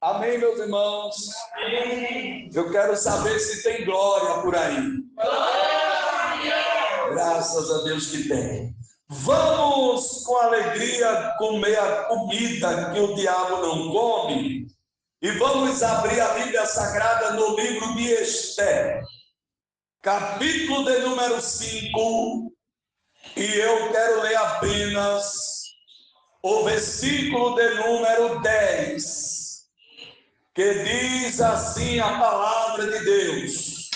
Amém, meus irmãos? Amém. Eu quero saber se tem glória por aí. Glória! Graças a Deus que tem. Vamos com alegria comer a comida que o diabo não come. E vamos abrir a Bíblia Sagrada no livro de Esther, capítulo de número 5. E eu quero ler apenas o versículo de número 10, que diz assim a palavra de Deus.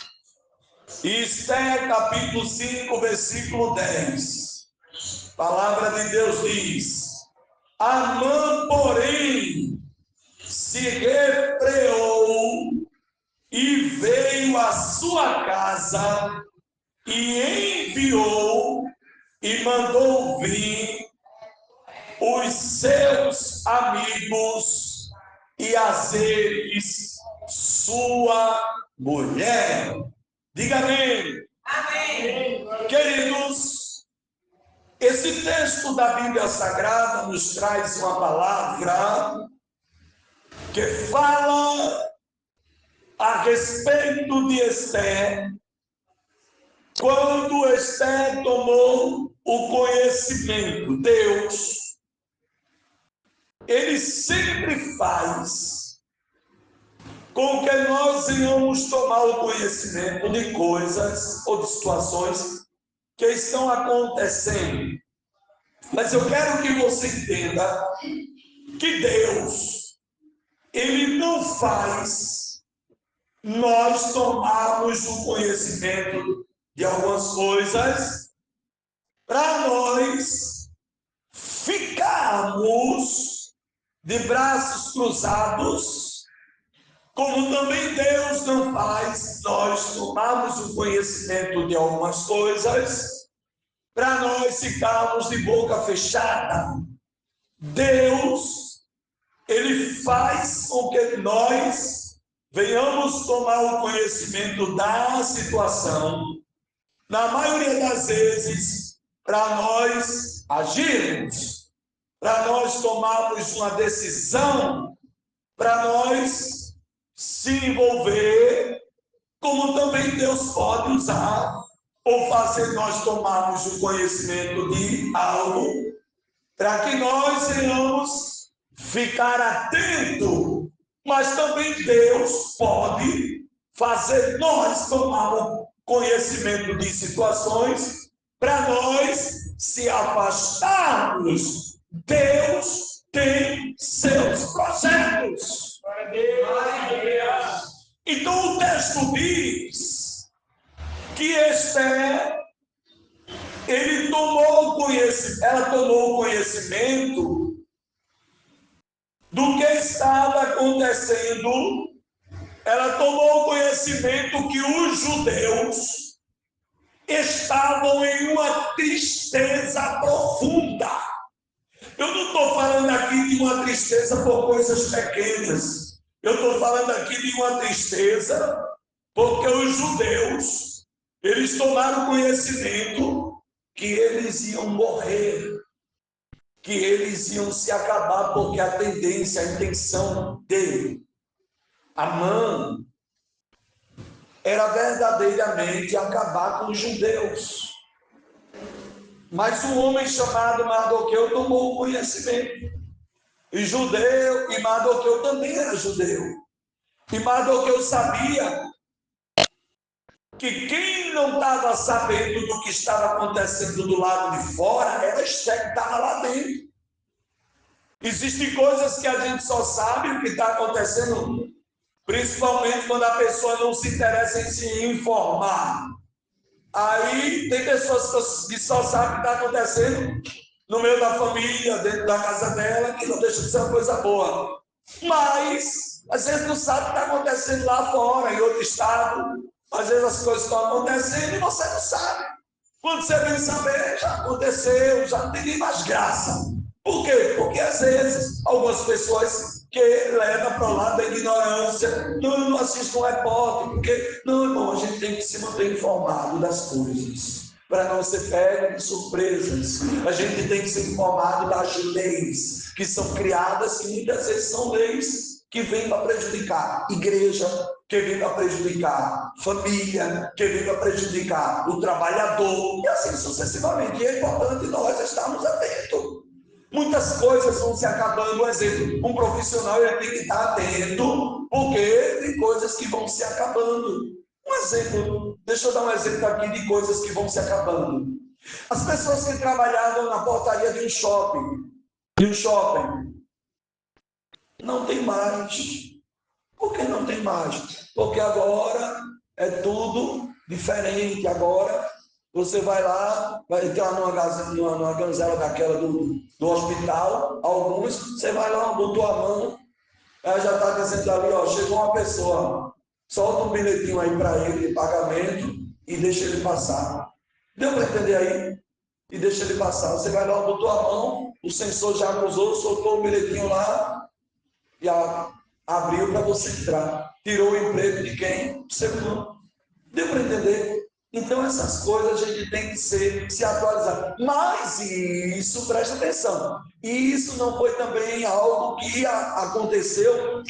Esther, capítulo 5, versículo 10. A palavra de Deus diz: Amã, porém, se refreou e veio à sua casa e enviou e mandou vir os seus amigos e as eles sua mulher. Diga amém. Amém. Queridos, esse texto da Bíblia Sagrada nos traz uma palavra que fala a respeito de Esther, quando Esther tomou o conhecimento. Deus, ele sempre faz com que nós venhamos tomar o conhecimento de coisas ou de situações que estão acontecendo. Mas eu quero que você entenda que Deus, ele não faz nós tomarmos o conhecimento de algumas coisas para nós ficarmos de braços cruzados, como também Deus não faz nós tomarmos o conhecimento de algumas coisas para nós ficarmos de boca fechada. Deus, ele faz com que nós venhamos tomar o conhecimento da situação, na maioria das vezes, para nós agirmos, para nós tomarmos uma decisão, para nós se envolver, como também Deus pode usar ou fazer nós tomarmos o conhecimento de algo, para que nós venhamos ficar atentos, mas também Deus pode fazer nós tomarmos conhecimento de situações para nós se afastarmos. Deus tem seus projetos. Então o texto diz que Esther, ela tomou conhecimento do que estava acontecendo. Ela tomou conhecimento que os judeus estavam em uma tristeza profunda. Eu não estou falando aqui de uma tristeza por coisas pequenas. Eu estou falando aqui de uma tristeza porque os judeus, eles tomaram conhecimento que eles iam morrer, que eles iam se acabar, porque a tendência, a intenção dele, Amã, era verdadeiramente acabar com os judeus. Mas um homem chamado Mardoqueu tomou o conhecimento. E Mardoqueu também era judeu. E Mardoqueu sabia que quem não estava sabendo do que estava acontecendo do lado de fora era Esther, que estava lá dentro. Existem coisas que a gente só sabe o que está acontecendo, principalmente quando a pessoa não se interessa em se informar. Aí tem pessoas que só sabem o que está acontecendo no meio da família, dentro da casa dela, que não deixa de ser uma coisa boa. Mas, às vezes, não sabe o que está acontecendo lá fora, em outro estado. Às vezes as coisas estão acontecendo e você não sabe. Quando você vem saber, já aconteceu, já não tem nem mais graça. Por quê? Porque às vezes algumas pessoas que levam para o lado da ignorância, não assistam um repórter, porque, não, irmão, a gente tem que se manter informado das coisas, para não ser pego de surpresas. A gente tem que ser informado das leis que são criadas, que muitas vezes são leis que vem para prejudicar igreja, que vem para prejudicar família, que vem para prejudicar o trabalhador, e assim sucessivamente. E é importante nós estarmos atentos. Muitas coisas vão se acabando. Um exemplo, um profissional ele tem que estar atento, porque tem coisas que vão se acabando. Um exemplo, deixa eu dar um exemplo aqui de coisas que vão se acabando. As pessoas que trabalhavam na portaria de um shopping, não tem mais. Por que não tem mais? Porque agora é tudo diferente. Agora você vai lá, vai entrar numa ganzela daquela do hospital, alguns, você vai lá, botou a mão, ela já está dizendo ali, ó, chegou uma pessoa, solta um bilhetinho aí para ele de pagamento e deixa ele passar. Deu para entender aí? E deixa ele passar. Você vai lá, botou a mão, o sensor já acusou, soltou o bilhetinho lá e abriu para você entrar. Tirou o emprego de quem? Do seu irmão. Deu para entender? Então essas coisas a gente tem que se atualizar. Mas isso, presta atenção, isso não foi também algo que aconteceu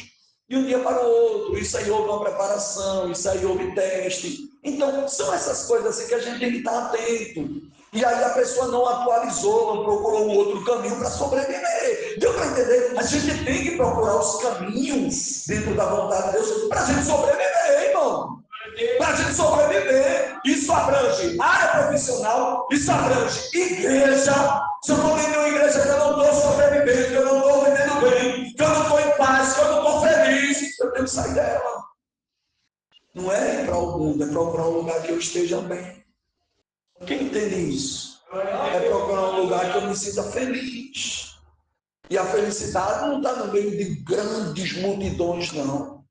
de um dia para o outro. Isso aí houve uma preparação, isso aí houve teste. Então são essas coisas assim que a gente tem que estar atento. E aí a pessoa não atualizou, não procurou um outro caminho para sobreviver. Deu para entender? A gente tem que procurar os caminhos dentro da vontade de Deus para a gente sobreviver, irmão. Para a gente sobreviver. Isso abrange área profissional, isso abrange igreja. Se eu estou dentro de uma igreja que eu não estou sobrevivendo, que eu não estou vivendo bem, que eu não estou em paz, que eu não estou feliz, eu tenho que sair dela. Não é ir para o mundo, é procurar um lugar que eu esteja bem. Quem entende isso? É procurar um lugar que eu me sinta feliz. E a felicidade não está no meio de grandes multidões, não.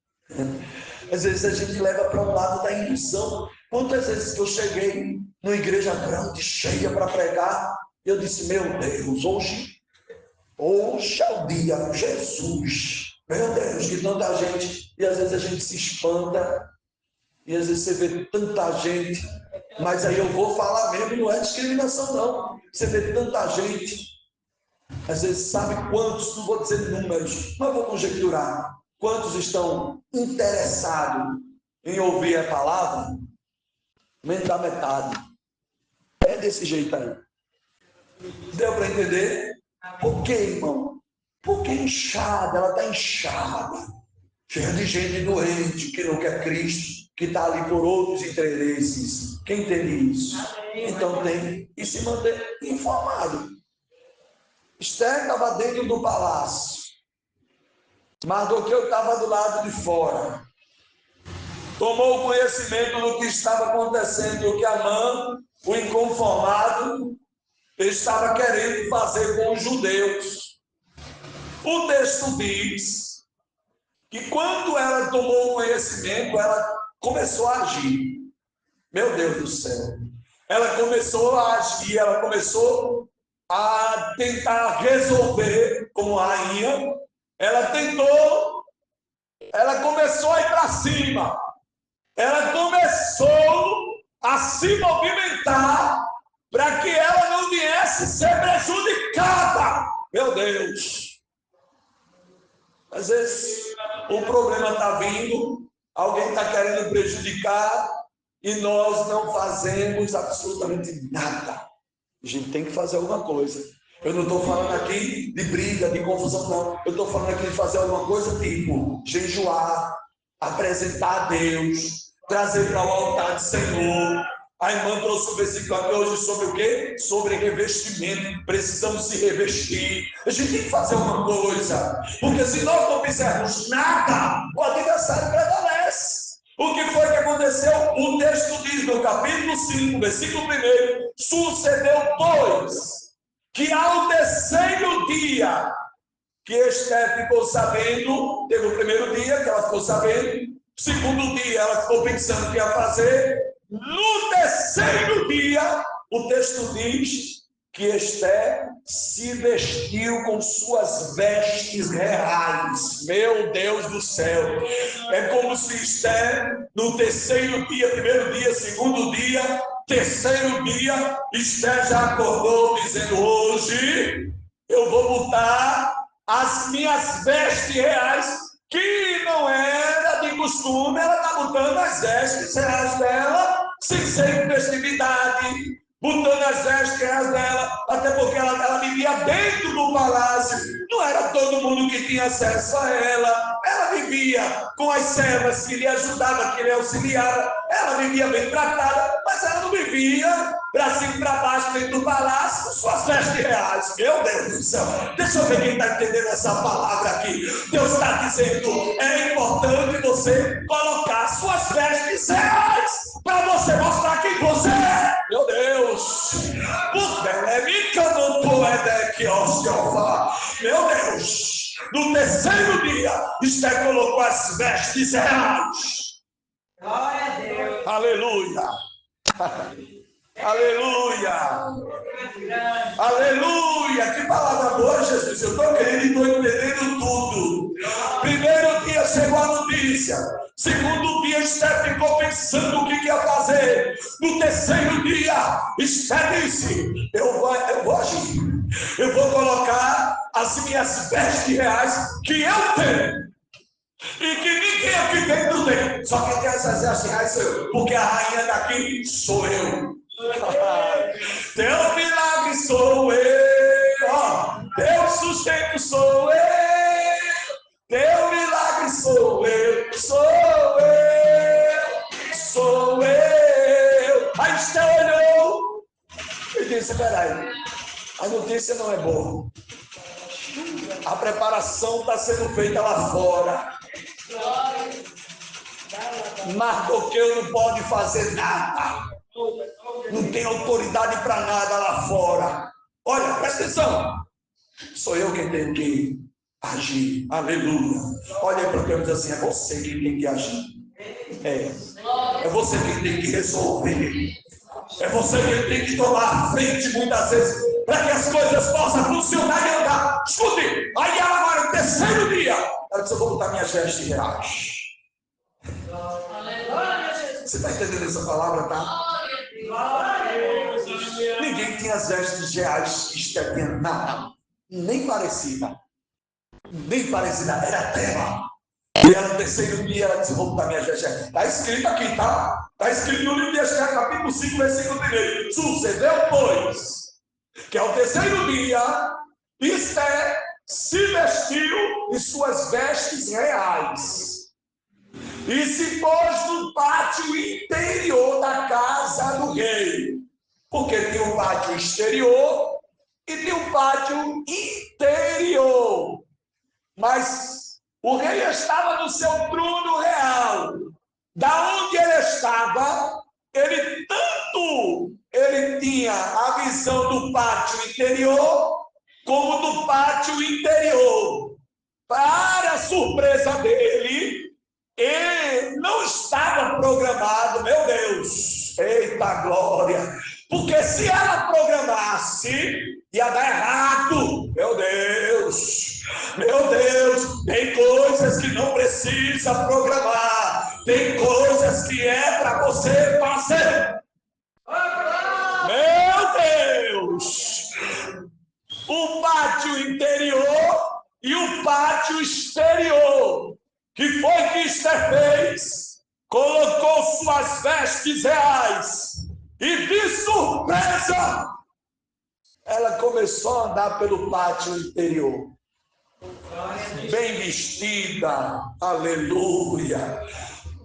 Às vezes a gente leva para um lado da ilusão. Quantas vezes que eu cheguei numa igreja grande, cheia para pregar, eu disse, meu Deus, hoje é o dia, Jesus. Meu Deus, que tanta gente. E às vezes a gente se espanta. E às vezes você vê tanta gente. Mas aí eu vou falar mesmo, não é discriminação, não. Você vê tanta gente. Às vezes sabe quantos, não vou dizer números, mas vou conjecturar. Quantos estão interessados em ouvir a palavra? Menos da metade. É desse jeito aí. Deu para entender? Por quê, irmão? Porque inchada, ela está inchada. Cheia de gente doente, que não quer Cristo, que está ali por outros interesses. Quem entende isso? Então tem que se manter informado. Esther estava dentro do palácio. Mardoqueu estava do lado de fora. Tomou conhecimento do que estava acontecendo, do que Amã, o inconformado, estava querendo fazer com os judeus. O texto diz que quando ela tomou conhecimento, ela começou a agir. Meu Deus do céu. Ela começou a agir, ela começou a tentar resolver como rainha. Ela começou a ir para cima. Ela começou a se movimentar para que ela não viesse ser prejudicada. Meu Deus. Às vezes o problema está vindo, alguém está querendo prejudicar e nós não fazemos absolutamente nada. A gente tem que fazer alguma coisa. Eu não estou falando aqui de briga, de confusão, não. Eu estou falando aqui de fazer alguma coisa tipo jejuar, apresentar a Deus, trazer para o altar do Senhor. A irmã trouxe o versículo aqui hoje sobre o quê? Sobre revestimento. Precisamos se revestir. A gente tem que fazer uma coisa. Porque se nós não fizermos nada, o adversário prevalece. O que foi que aconteceu? O texto diz no capítulo 5, versículo 1. Sucedeu, pois, que ao terceiro dia que Esther ficou sabendo, teve o primeiro dia que ela ficou sabendo, o segundo dia ela ficou pensando o que ia fazer, no terceiro dia, o texto diz que Esther se vestiu com suas vestes reais. Meu Deus do céu! É como se Esther, no terceiro dia, primeiro dia, segundo dia, terceiro dia, Esther já acordou dizendo, hoje eu vou botar as minhas vestes reais. Que costume, ela está botando as vestes reais dela, sem ser em festividade, botando as vestes reais dela, até porque ela vivia dentro do palácio, não era todo mundo que tinha acesso a ela vivia com as servas que lhe ajudavam, que lhe auxiliavam, ela vivia bem tratada, mas ela não vivia para cima e para baixo dentro do palácio com suas vestes reais. Meu Deus do céu, deixa eu ver quem está entendendo essa palavra aqui. Deus está dizendo, é importante você colocar suas vestes reais para você mostrar quem você é. Meu Deus, meu Deus, no terceiro dia, Esther colocou as vestes reais. Glória a Deus. Aleluia. Aleluia. Aleluia. Que palavra boa, Jesus. Eu estou querendo e estou entendendo tudo. Primeiro dia chegou a notícia. Segundo dia, Esther ficou pensando o que ia fazer. No terceiro dia, Esther disse: eu vou agir. Eu vou colocar as minhas vestes reais que eu tenho. E que ninguém aqui dentro tem. Só quem tem essas vestes reais sou eu. Porque a rainha daqui sou eu. Teu milagre sou eu. Teu sustento sou eu. Teu milagre sou eu. Sou eu. Sou eu. Aí Esther olhou e disse: peraí, a notícia não é boa. A preparação está sendo feita lá fora. Mardoqueu não pode fazer nada. Não tem autoridade para nada lá fora. Olha, presta atenção. Sou eu quem tenho que agir. Aleluia. Olha para quem diz assim: é você quem tem que agir. É você quem tem que resolver. É você quem tem que tomar a frente muitas vezes para que as coisas possam funcionar e andar. Escute, aí agora, no terceiro dia, ela disse: eu vou botar minhas vestes reais. Você está entendendo essa palavra, tá? Ninguém tinha as vestes reais que Esther tinha, nada, nem parecida. Nem parecida, era dela. E ela, no terceiro dia, ela disse: vou botar minhas vestes reais. Está escrito aqui, tá? Está escrito no livro de Esther, capítulo 5, versículo 1. Sucedeu, pois, que ao terceiro dia, Esther se vestiu em suas vestes reais e se pôs no pátio interior da casa do rei. Porque tem um pátio exterior e tem um pátio interior. Mas o rei estava no seu trono real. Da onde ele estava, ele tinha a visão do pátio interior como do pátio interior. Para a surpresa dele, ele não estava programado, meu Deus, eita glória, porque se ela programasse, ia dar errado, meu Deus, tem coisas que não precisa programar, tem coisas que é para você fazer, meu Deus, o pátio interior e o pátio exterior. Que foi que Esther fez? Colocou suas vestes reais e de surpresa ela começou a andar pelo pátio interior, bem vestida, aleluia,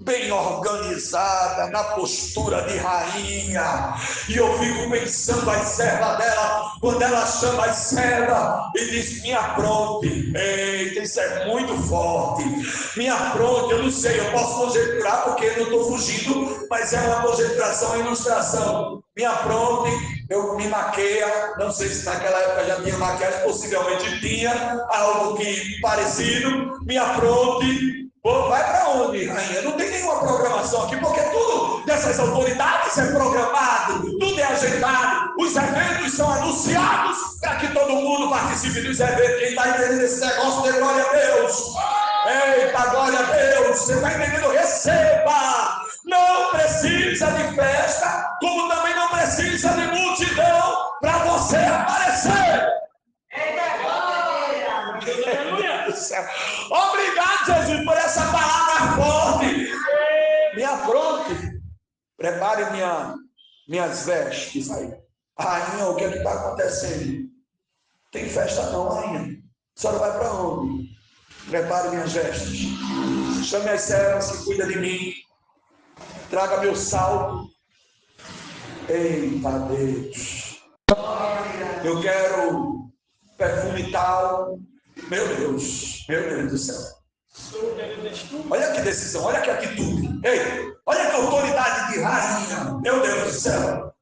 bem organizada, na postura de rainha. E eu fico pensando as servas dela, quando ela chama as servas e diz: me apronte. Eita, isso é muito forte. Me apronte, eu não sei, eu posso conjecturar porque eu não estou fugindo, mas é uma conjecturação, ilustração. Me apronte, eu me maqueia, não sei se naquela época já tinha maquiagem, possivelmente tinha, algo que parecido. Me apronte. Pô, vai para onde, rainha? Não tem nenhuma programação aqui, porque tudo dessas autoridades é programado, tudo é agendado, os eventos são anunciados para que todo mundo participe dos eventos. Quem está entendendo esse negócio, dê glória a Deus. Eita, glória a Deus. Você está entendendo? Receba. Não precisa de festa, como também não precisa de multidão para você aparecer. Obrigado, Jesus, por essa palavra forte. minhas vestes aí. Rainha, o que é que está acontecendo? Tem festa não, rainha. A senhora vai para onde? Prepare minhas vestes. Chame as servas que cuidam de mim. Traga meu salto. Eita Deus. Eu quero perfume tal. Meu Deus do céu. Olha que decisão, olha que atitude. Ei, olha que autoridade de rainha. Meu Deus do céu.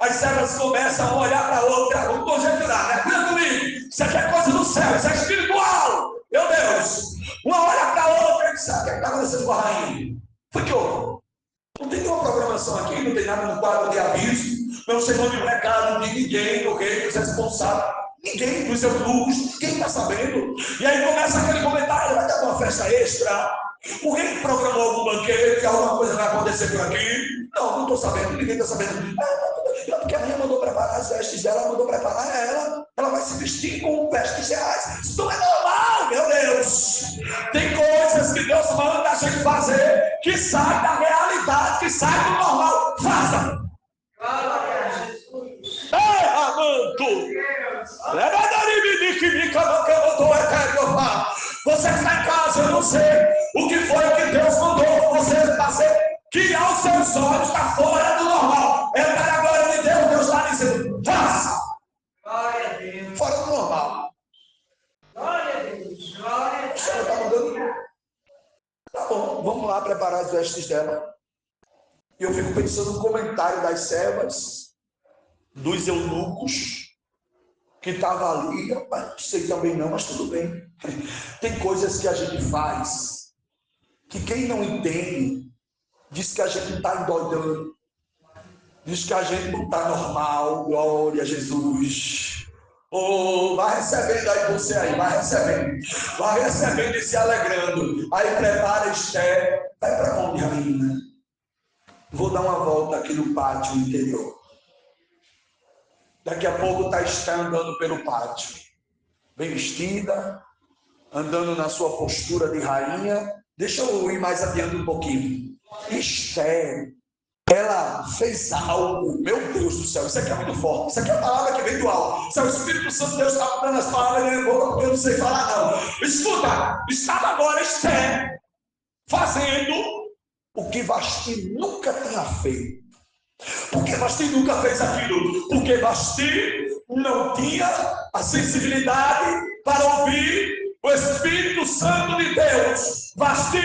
As servas começam a olhar para a outra. Vamos conjecturar, né? Cuida comigo. Isso aqui é coisa do céu, isso é espiritual. Meu Deus. Uma olha para a outra e diz: o que está acontecendo com a rainha? Foi que houve? Não tem nenhuma programação aqui, não tem nada no quadro de aviso. Não chegou nenhum recado de ninguém, do rei, dos responsáveis. Ninguém dos eunucos, ninguém está sabendo. E aí começa aquele comentário: vai ter uma festa extra? O rei programou algum banquete, alguma coisa vai acontecer por aqui? Não estou sabendo, ninguém está sabendo. Porque a rainha mandou preparar as vestes dela, mandou preparar ela. Ela vai se vestir com vestes reais. Isso não é normal, meu Deus. Tem coisas que Deus manda a gente fazer que sai da realidade, que sai do normal. Faça! Ei, amando! Você está em casa, eu não sei o que foi que Deus mandou você fazer, que aos seus olhos está fora do normal. É para a glória de Deus, Deus está dizendo: faça! Glória a Deus. Fora do normal. Glória a Deus. Glória a Deus. O Senhor está mandando. Tá bom, vamos lá preparar as vestes dela. E eu fico pensando no comentário das servas, dos eunucos, que estava ali. Rapaz, não sei também não, mas tudo bem. Tem coisas que a gente faz que quem não entende diz que a gente está endoidando, diz que a gente não está normal. Glória a Jesus. Oh, vai recebendo aí você aí, vai recebendo e se alegrando. Aí prepara Esther. Vai para onde, rainha? Vou dar uma volta aqui no pátio interior. Daqui a pouco está Esther andando pelo pátio, bem vestida, andando na sua postura de rainha. Deixa eu ir mais adiante um pouquinho. Esther, ela fez algo, meu Deus do céu, isso aqui é muito forte, isso aqui é a palavra que vem do alto. Isso é o Espírito Santo de Deus está dando as palavras na minha boca, porque eu não sei falar não. Escuta, estava agora Esther fazendo o que Vasti nunca tinha feito. Por que Vasti nunca fez aquilo? Porque Vasti não tinha a sensibilidade para ouvir o Espírito Santo de Deus. Vasti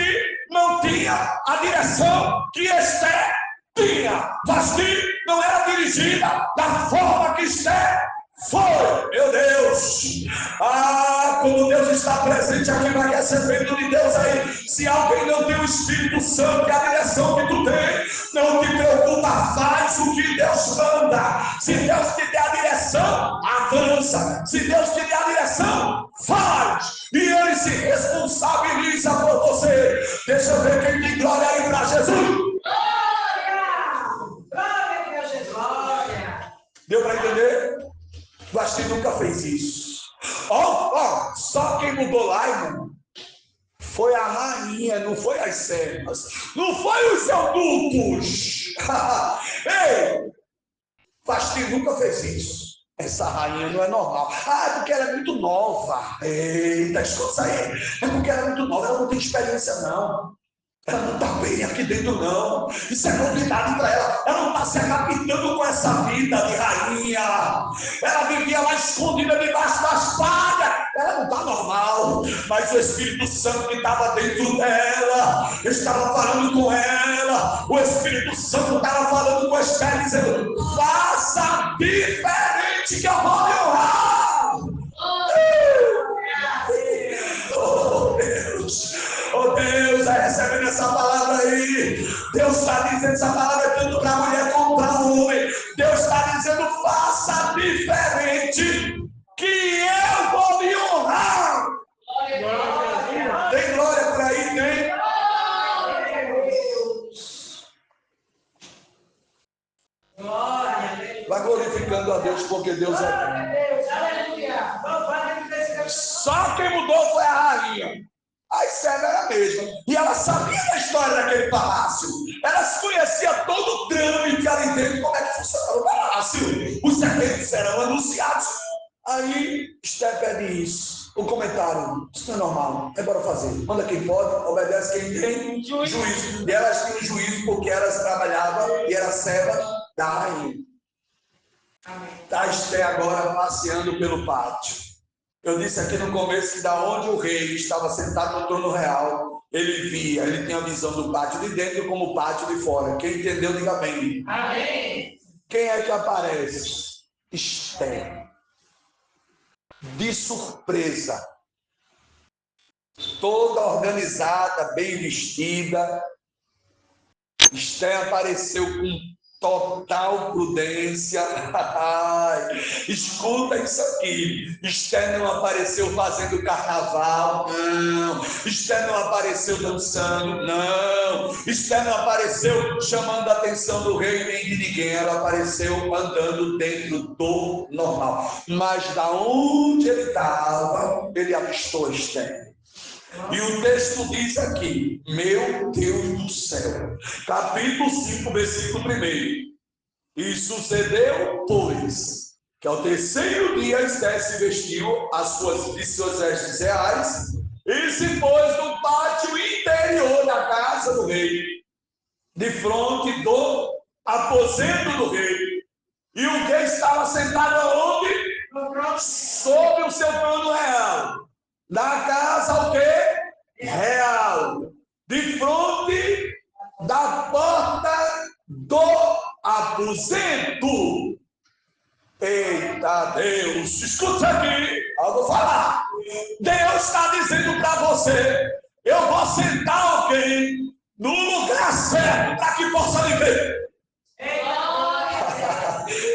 não tinha a direção que Esther tinha. Vasti não era dirigida da forma que Esther foi. Meu Deus. Quando Deus está presente aqui, vai recebendo de Deus aí. Se alguém não tem o Espírito Santo, que é a direção que tu tem, não te preocupa, faz o que Deus manda. Se Deus te der a direção, avança. Se Deus te der a direção, faz. E Ele se responsabiliza por você. Deixa eu ver quem tem glória aí para Jesus. Deu para entender? Vasti nunca fez isso. Só quem mudou lá, irmão, foi a rainha, não foi as servas, não foi os eunucos. Ei, Vasti nunca fez isso. Essa rainha não é normal. É porque ela é muito nova. Eita, escuta isso aí. É porque ela é muito nova, ela não tem experiência não. Ela não está bem aqui dentro, não. Isso é novidade para ela. Ela não está se adaptando com essa vida de rainha. Ela vivia lá escondida debaixo das palhas. Ela não está normal. Mas o Espírito Santo que estava dentro dela estava falando com ela. O Espírito Santo estava falando com Esther, dizendo: faça diferente que eu vou me honrar. Oh, Deus. Oh, Deus, está recebendo essa palavra aí. Deus está dizendo essa palavra tanto para a mulher como para o homem. Deus está dizendo: faça diferente que eu vou me honrar. Tem glória por aí, tem? Vai glorificando a Deus, porque Deus é bom. Só quem mudou foi a rainha. A Esther era a mesma. E ela sabia da história daquele palácio. Ela conhecia todo o trâmite ali dentro, como é que funcionava o palácio. Os segredos eram anunciados. Aí Esther pede isso. O comentário, isso não é normal, é bora fazer. Manda quem pode, obedece quem tem juízo. E elas tinham juízo porque elas trabalhavam e era serva da rainha. Está Esther agora passeando pelo pátio. Eu disse aqui no começo que da onde o rei estava sentado no trono real, ele via, ele tinha a visão do pátio de dentro como o pátio de fora. Quem entendeu, diga bem. Amém. Quem é que aparece? Esther. De surpresa. Toda organizada, bem vestida. Esther apareceu com total prudência. Escuta isso aqui. Esther não apareceu fazendo carnaval, não. Esther não apareceu dançando, não. Esther não apareceu chamando a atenção do rei nem de ninguém. Ela apareceu andando dentro do normal. Mas da onde ele estava, ele avistou Esther. E o texto diz aqui, meu Deus do céu, capítulo 5, versículo 1. E sucedeu, pois, que ao terceiro dia Esther se vestiu de suas vestes reais e se pôs no pátio interior da casa do rei, de fronte do aposento do rei. E o rei estava sentado aonde? Sobre o seu trono real. Na casa o quê? Real. De frente da porta do aposento. Eita Deus, escuta aqui, eu vou falar. Deus está dizendo para você, eu vou sentar alguém no lugar certo para que possa lhe ver.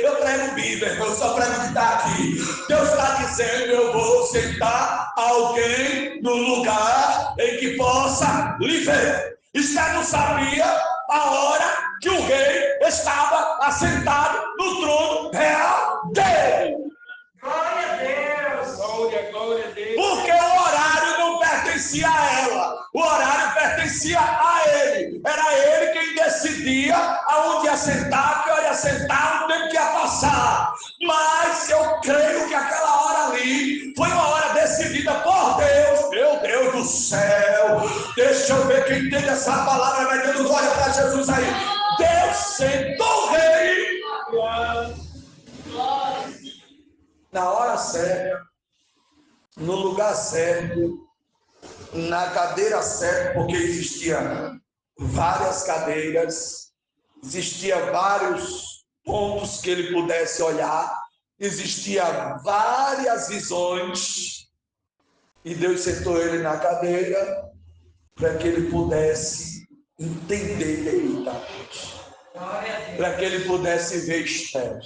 Eu prego Bíblia, eu só prego que está aqui. Deus está dizendo, eu vou sentar alguém no lugar em que possa lhe ver. Esther não sabia a hora que o rei estava assentado no trono real dele. Glória a Deus. Glória a Deus. Porque o horário não pertencia a ela, o horário pertencia a ele. Era ele quem decidia aonde ia sentar, que hora ia sentar, o tempo que ia passar. Mas eu creio que aquela hora ali foi uma hora decidida por Deus. Meu Deus do céu, deixa eu ver quem entende essa palavra, vai dando glória para Jesus aí. Deus sentou o rei na hora certa, no lugar certo, na cadeira certa, porque existia várias cadeiras, existia vários pontos que ele pudesse olhar, existia várias visões, e Deus sentou ele na cadeira para que ele pudesse entender, para que ele pudesse ver Esther.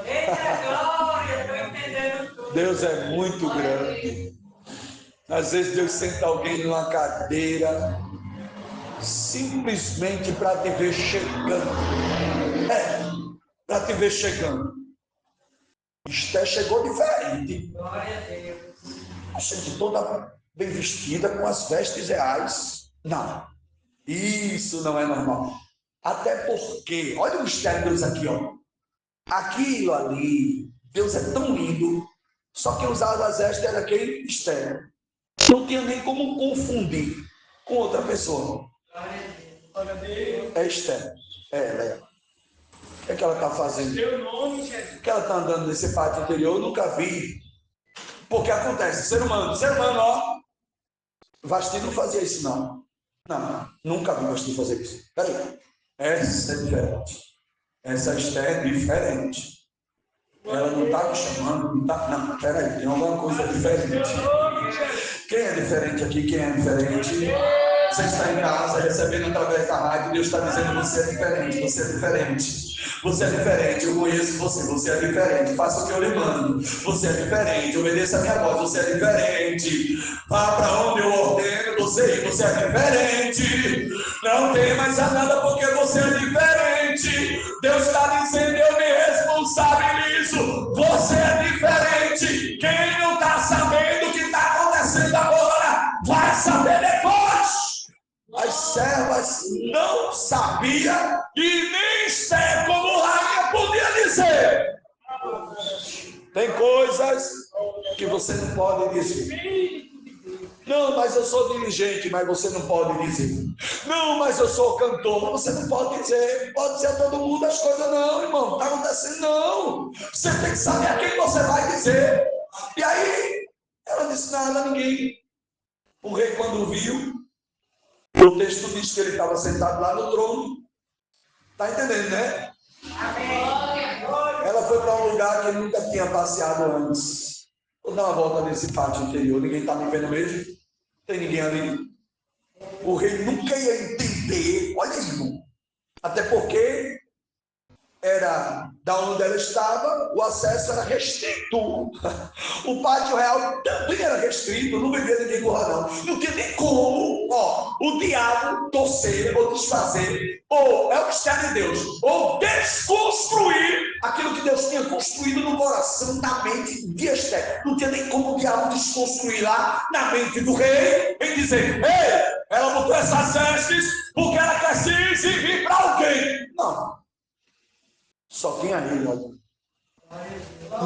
Eita glória, estou entendendo tudo. Deus é muito grande. Às vezes Deus senta alguém numa cadeira simplesmente para te ver chegando. Para te ver chegando. Esther chegou diferente. Glória a Deus. A gente toda bem vestida, com as vestes reais. Não. Isso não é normal. Até porque, olha o mistério de Deus aqui, ó. Aquilo ali, Deus é tão lindo. Só que usava as vestes era quem? Esther. Não tinha nem como confundir com outra pessoa. Glória a Deus. É Esther. Ela é. O que é que ela está fazendo? Teu nome, Jesus. O que ela está andando nesse pátio interior? Eu nunca vi. Porque acontece, ser humano, ó. Vasti não fazia isso, não. Não, nunca vi Vasti fazer isso. Peraí. Essa é diferente. Essa Esther é diferente. Ela não está me chamando, não está. Não, peraí, tem alguma coisa diferente. Quem é diferente aqui? Quem é diferente? Você está em casa recebendo através da rádio, Deus está dizendo: você é diferente, você é diferente. Você é diferente, eu conheço você, você é diferente. Faça o que eu lhe mando. Você é diferente, obedeça a minha voz, você é diferente. Vá para onde eu ordeno você ir, você é diferente. Não tem mais a nada porque você é diferente. Deus está dizendo: eu me responsabilizo. Você é diferente. Quem não está sabendo o que está acontecendo agora, vai saber servas não sabia e nem Esther, como rainha, podia dizer. Tem coisas que você não pode dizer. Não, mas eu sou dirigente, mas você não pode dizer. Não, mas eu sou cantor, mas você não pode dizer. Pode dizer a todo mundo as coisas, não, irmão. Não está acontecendo, não. Você tem que saber a quem você vai dizer. E aí, ela disse nada a ninguém. O rei, quando viu, o texto diz que ele estava sentado lá no trono. Está entendendo, né? Ela foi para um lugar que ele nunca tinha passeado antes. Vou dar uma volta nesse pátio interior. Ninguém está me vendo mesmo? Tem ninguém ali? O rei nunca ia entender. Olha aí, irmão. Até porque era da onde ela estava, o acesso era restrito. O pátio real também era restrito, não vivia ninguém com razão. Não tinha nem como, o diabo torcer ou desfazer, ou é o mistério de Deus, ou desconstruir aquilo que Deus tinha construído no coração, na mente de Esther. Não tinha nem como o diabo desconstruir lá na mente do rei e dizer: ei, ela botou essas vestes porque ela quer se exibir para alguém. Não. Só tinha ele, olha.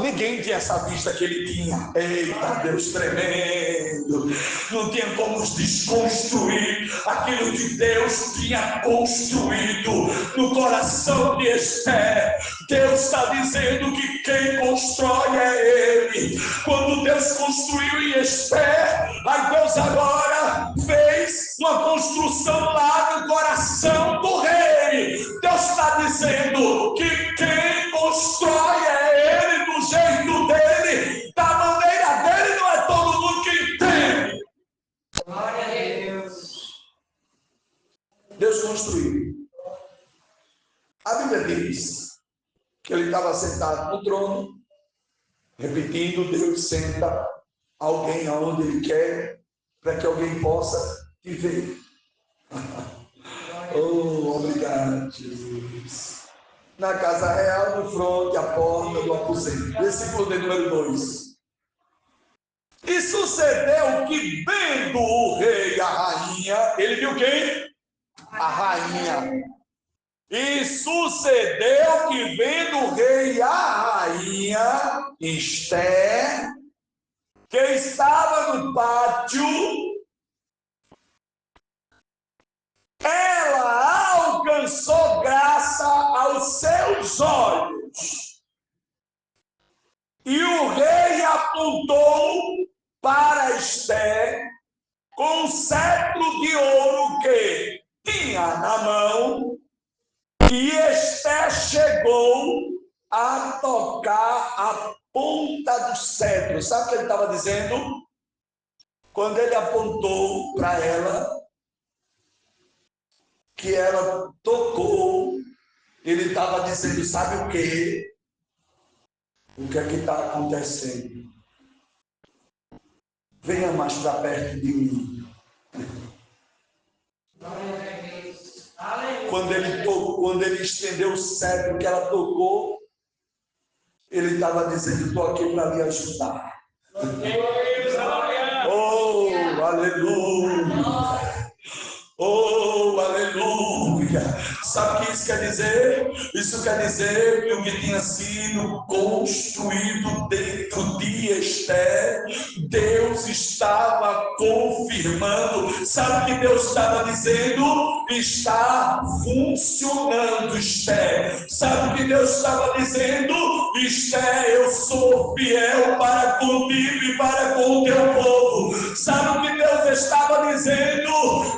Ninguém tinha essa vista que ele tinha. Eita, Deus tremendo. Não tinha como desconstruir aquilo que Deus tinha construído no coração de Esther. Deus está dizendo que quem constrói é Ele. Quando Deus construiu em Esther, aí Deus agora fez uma construção lá no coração do rei. Deus está dizendo que quem constrói é Ele, do jeito dele, da maneira dele. Não é todo mundo que entende. Glória a Deus. Deus construiu. A Bíblia diz que ele estava sentado no trono, repetindo: Deus senta alguém aonde ele quer, para que alguém possa te ver. Oh, obrigado, Jesus. Na casa real, no fronte, a porta do aposento. Versículo de número 2. E sucedeu que, vendo o rei e a rainha, ele viu quem? A rainha. E sucedeu que, vendo o rei e a rainha, Esther, que estava no pátio, ela alcançou graça aos seus olhos. E o rei apontou para Esther com um cetro de ouro que tinha na mão, e Esther chegou a tocar a ponta do cetro. Sabe o que ele estava dizendo? Quando ele apontou para ela, que ela tocou, ele estava dizendo: sabe o quê? O que é que está acontecendo? Venha mais para perto de mim. Quando ele tocou, quando ele estendeu o cetro que ela tocou, ele estava dizendo: estou aqui para lhe ajudar. Oh, aleluia! Oh, aleluia! Sabe o que isso quer dizer? Isso quer dizer que o que tinha sido construído dentro de Esther, Deus estava confirmando. Sabe o que Deus estava dizendo? Está funcionando, Esther. Sabe o que Deus estava dizendo? Esther, eu sou fiel para contigo e para com o teu povo. Sabe o que Deus estava dizendo?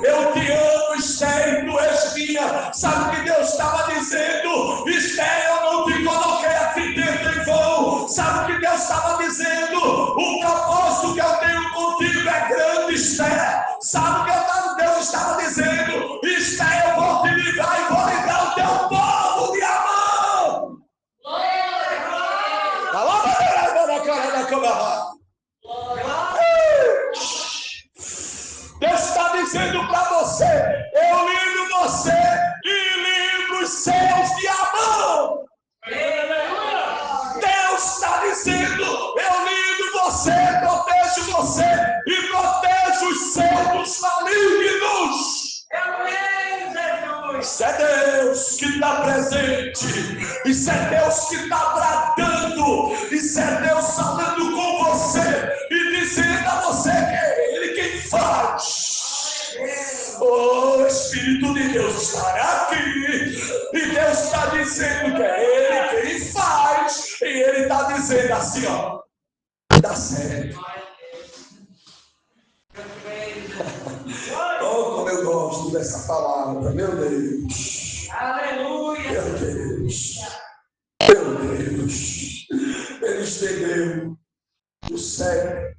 Eu te amo, Esther, e tu és minha. Sabe o que Deus estava dizendo? Esther, eu não te coloquei aqui dentro em vão. Sabe o que Deus estava dizendo? O propósito que eu tenho contigo é grande, Esther. Sabe o que Deus estava dizendo? Esther, eu vou te livrar e vou livrar o teu povo de Amã. Deus está dizendo para você: eu livro você e livro os seus de Amã. Deus está dizendo: eu livro você, protejo você e protejo os seus dos malignos. Isso é Deus que está presente. Isso é Deus que está bradando. Isso é Deus falando com você e dizendo a você que é Ele quem faz. O Espírito de Deus está aqui. E Deus está dizendo que é Ele quem faz. E Ele está dizendo assim, ó. Dá certo. Oh, como eu gosto dessa palavra, meu Deus. Aleluia. Meu Deus. Meu Deus. Ele estendeu o céu,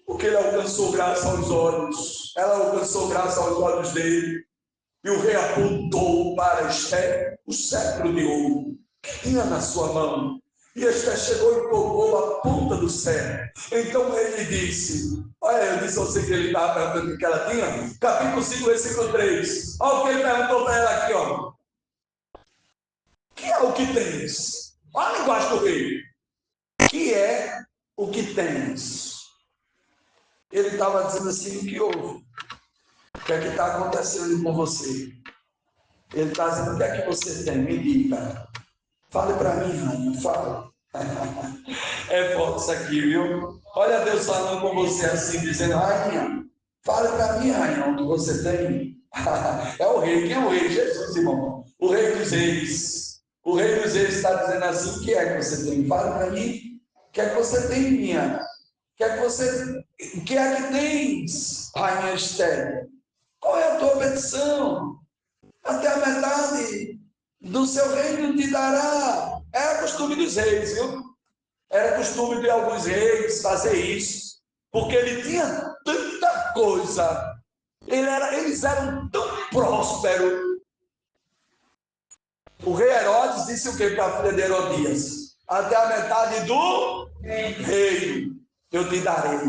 porque ele alcançou graça aos olhos. Ela alcançou graça aos olhos dele. E o rei apontou para Esther o cetro de ouro que tinha na sua mão. E Esther chegou e tocou a ponta do cetro. Então ele disse, olha, eu disse a você que ele estava perguntando o que ela tinha. Capítulo 5, versículo 3. Olha o que ele perguntou para ela aqui, ó. Que é o que tens? Olha a linguagem do rei. Que é o que tens? Ele estava dizendo assim, o que houve? O que é que está acontecendo com você? Ele está dizendo, o que é que você tem? Me diga. Fale para mim, rainha, fale. É forte isso aqui, viu? Olha Deus falando com você assim, dizendo, rainha, fale para mim, rainha, o que você tem. É o rei. Quem é o rei? Jesus, irmão. O rei dos reis. O rei dos reis está dizendo assim, o que é que você tem? Fale para mim. O que é que você tem, minha? O que é que tens, rainha Esther? Qual é a tua petição? Até a metade do seu reino te dará. Era costume dos reis, viu? Era costume de alguns reis fazer isso, porque ele tinha tanta coisa. Eles eram tão prósperos. O rei Herodes disse o que para a filha de Herodias? Até a metade do reino eu te darei.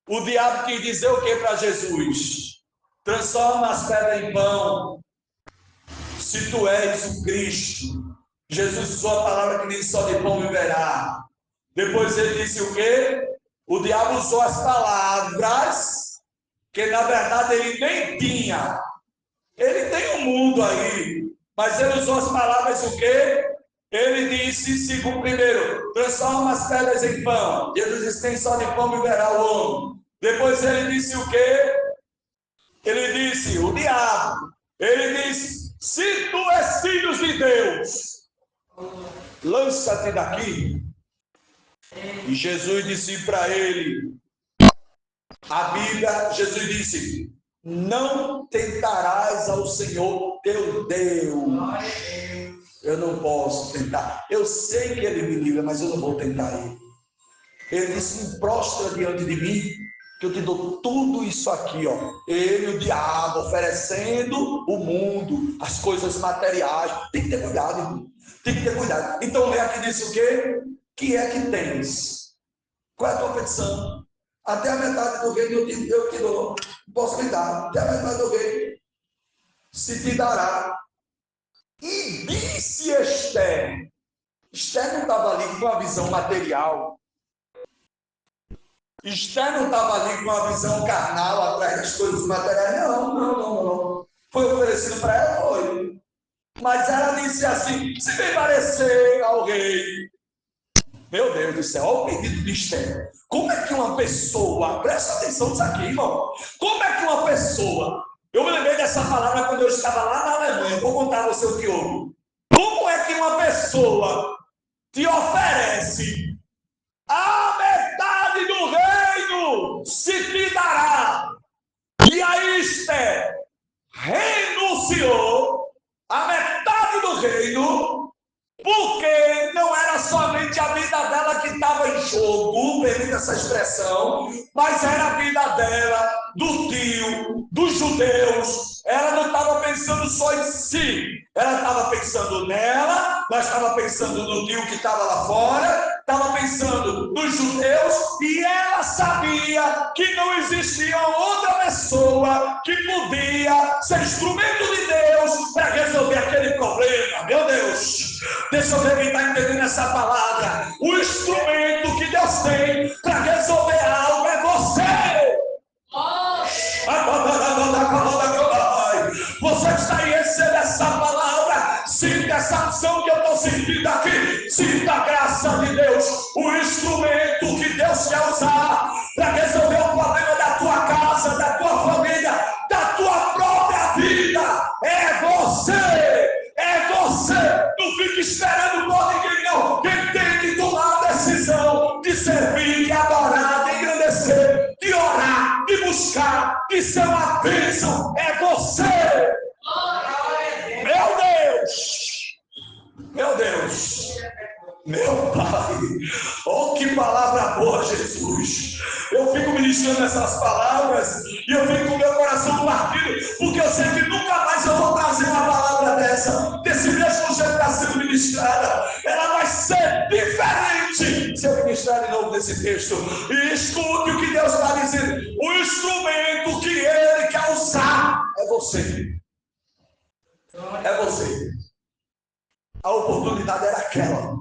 O diabo quis dizer o que para Jesus? Transforma as pedras em pão. Se tu és o Cristo. Jesus usou a palavra que nem só de pão viverá. Depois ele disse o quê? O diabo usou as palavras que na verdade ele nem tinha. Ele tem um mundo aí, mas ele usou as palavras o quê? Ele disse, primeiro, transforma as pedras em pão. Jesus disse, nem só de pão viverá o homem. Depois ele disse o quê? Ele disse, o diabo, ele disse, se tu és filho de Deus, lança-te daqui. E Jesus disse para ele, a Bíblia, Jesus disse, não tentarás ao Senhor teu Deus. Eu não posso tentar. Eu sei que ele me livra, mas eu não vou tentar ele. Ele disse, me prostra diante de mim, que eu te dou tudo isso aqui, ó. Ele, o diabo, oferecendo o mundo, as coisas materiais. Tem que ter cuidado, irmão. Tem que ter cuidado. Então, o rei aqui disse o quê? Que é que tens? Qual é a tua petição? Até a metade do reino eu te dou. Posso lhe dar. Até a metade do reino se te dará. E disse Esther. Esther não estava ali com a visão material. Esther não estava ali com a visão carnal atrás das coisas materiais. Não. Foi oferecido para ela, foi. Mas ela disse assim, se me parecer ao rei. Meu Deus do céu, olha o pedido de Esther. Como é que uma pessoa, presta atenção nisso aqui, irmão. Como é que uma pessoa, eu me lembrei dessa palavra quando eu estava lá na Alemanha, vou contar a você o que houve. Como é que uma pessoa te oferece a metade do reino se te dará? E aí Esther renunciou a metade do reino, porque não era somente a vida dela que estava em jogo, permita essa expressão, mas era a vida dela, do tio, dos judeus. Ela não estava pensando só em si, ela estava pensando nela, mas estava pensando no tio que estava lá fora, estava pensando nos judeus, e ela sabia que não existia outra pessoa que podia ser instrumento de Deus para resolver aquele problema. Meu Deus, deixa eu ver quem está entendendo essa palavra. O instrumento que Deus tem para resolver algo é você. Você essa unção que eu estou sentindo aqui, sinta a graça de Deus, o instrumento que Deus quer usar para resolver o problema da tua casa, da tua família, da tua própria vida. É você, é você. Não fique esperando por ninguém, não. Quem tem que tomar a decisão de servir, de adorar, de engrandecer, de orar, de buscar, de ser uma bênção, é você. Meu Deus, meu Deus, meu Pai, oh, que palavra boa, Jesus. Eu fico ministrando essas palavras e eu fico com meu coração partido, porque eu sei que nunca mais eu vou trazer uma palavra desse mesmo jeito que está sendo ministrada. Ela vai ser diferente se eu ministrar de novo nesse texto. E escute o que Deus está dizendo. O instrumento que Ele quer usar é você. É você. A oportunidade era aquela.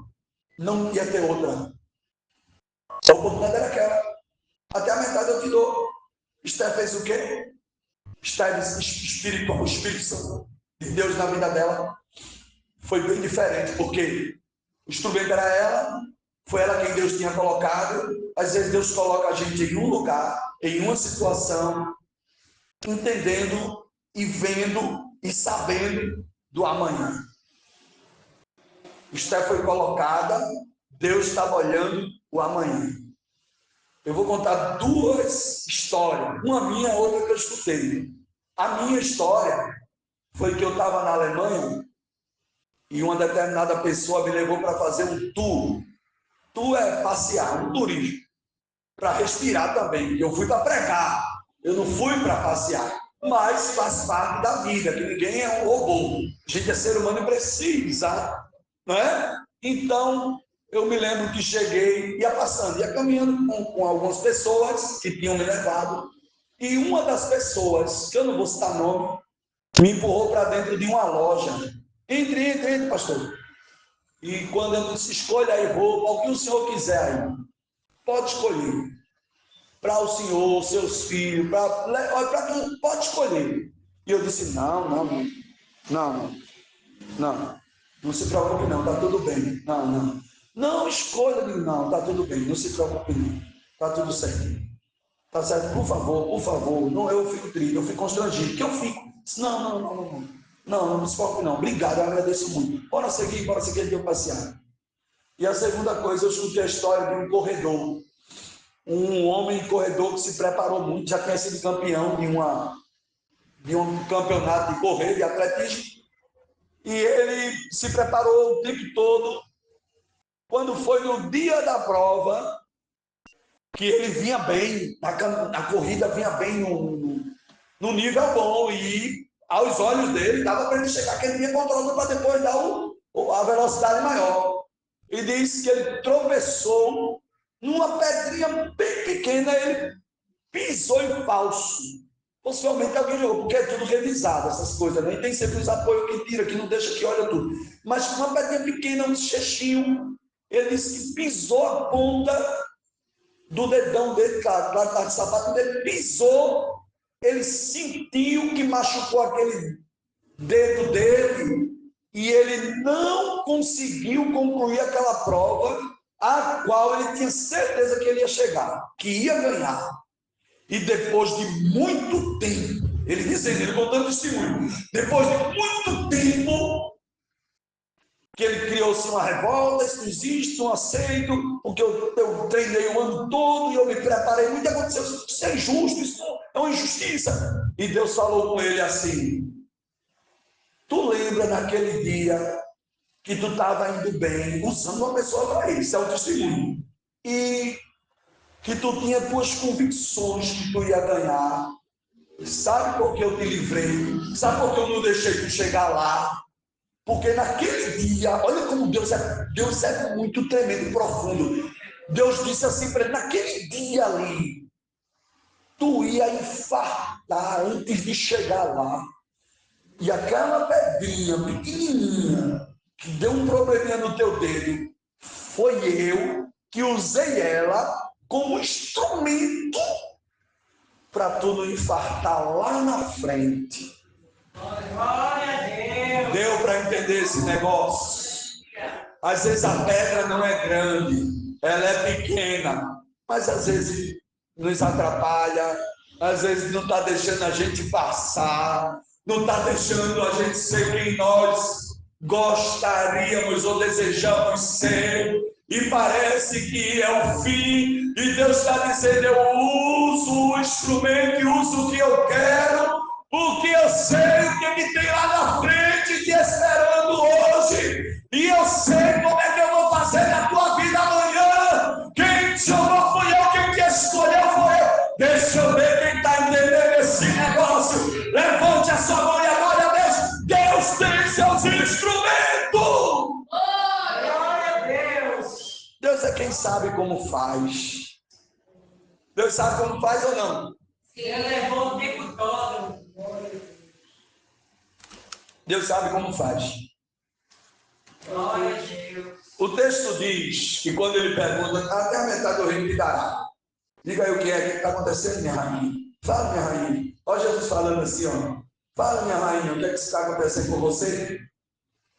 Não ia ter outra. A oportunidade era aquela. Até a metade eu te dou. Esther fez o quê? Esther, o Espírito Santo de Deus na vida dela foi bem diferente, porque o instrumento era ela, foi ela quem Deus tinha colocado. Às vezes Deus coloca a gente em um lugar, em uma situação, entendendo e vendo e sabendo do amanhã. Esther foi colocada, Deus estava olhando o amanhã. Eu vou contar duas histórias, uma minha, outra que eu escutei. A minha história foi que eu estava na Alemanha e uma determinada pessoa me levou para fazer um tour. Tour é passear, um turismo, para respirar também. Eu fui para pregar, eu não fui para passear, mas faz parte da vida, que ninguém é um robô. A gente é ser humano e precisa, não é? Então, eu me lembro que cheguei, ia passando, ia caminhando com algumas pessoas que tinham me levado, e uma das pessoas, que eu não vou citar nome, me empurrou para dentro de uma loja. Entre, pastor. E quando eu disse, escolha aí roupa, o que o senhor quiser aí, pode escolher. Para o senhor, seus filhos, para quem pode escolher. E eu disse, não se preocupe não, está tudo bem. Não escolha, não, está tudo bem, não se preocupe não, está tudo certo. Está certo, por favor, não, eu fico triste, eu fico constrangido, que eu fico. Não se preocupe não, obrigado, eu agradeço muito. Bora seguir, deu passear. E a segunda coisa, eu escutei a história de um corredor, um homem corredor que se preparou muito, já tinha sido campeão de um campeonato de correr, de atletismo, e ele se preparou o tempo todo. Quando foi no dia da prova, que ele vinha bem, a corrida vinha bem no nível bom, e aos olhos dele, dava para ele chegar, que ele vinha controlando para depois dar a velocidade maior. E disse que ele tropeçou numa pedrinha bem pequena, ele pisou em falso. Possivelmente alguém jogou, porque é tudo revisado, essas coisas, né? E tem sempre os apoios que tira, que não deixa, que olha tudo. Mas uma pedrinha pequena, um chechinho, ele disse que pisou a ponta do dedão dele, claro, tá de sapato dele, pisou, ele sentiu que machucou aquele dedo dele e ele não conseguiu concluir aquela prova a qual ele tinha certeza que ele ia chegar, que ia ganhar. E depois de muito tempo, ele contando testemunho, depois de muito tempo, que ele criou-se uma revolta, isso não existe, não aceito, porque eu treinei o ano todo e eu me preparei muito, aconteceu, isso é injusto, isso é uma injustiça. E Deus falou com ele assim, tu lembra naquele dia que tu estava indo bem, usando uma pessoa para isso, é o testemunho, e que tu tinha tuas convicções que tu ia ganhar, sabe por que eu te livrei, sabe por que eu não deixei tu chegar lá? Porque naquele dia, olha como Deus é muito tremendo e profundo. Deus disse assim para ele, naquele dia ali, tu ia infartar antes de chegar lá. E aquela pedrinha pequenininha, que deu um probleminha no teu dedo, foi eu que usei ela como instrumento para tu não infartar lá na frente. Glória a Deus. Deu para entender? entender esse negócio. Às vezes a pedra não é grande, ela é pequena, mas às vezes nos atrapalha, às vezes não está deixando a gente passar, não está deixando a gente ser quem nós gostaríamos ou desejamos ser, e parece que é o fim, e Deus está dizendo: eu uso o instrumento e uso o que eu quero, porque eu sei o que tem lá na frente te esperando hoje, e eu sei como é que eu vou fazer na tua vida amanhã. Quem te chamou foi eu, quem te escolheu foi eu. Deixa eu ver quem está entendendo esse negócio. Levante a sua mão e adore a Deus. Deus tem seus instrumentos. Glória a Deus. Deus é quem sabe como faz. Deus sabe como faz ou não? Ele levou o tempo todo. Deus sabe como faz. Glória a Deus. O texto diz que quando ele pergunta, até a metade do reino lhe dará. Diga aí o que está acontecendo, minha rainha. Fala, minha rainha. Olha Jesus falando assim, ó. Fala, minha rainha, o que é que está acontecendo com você?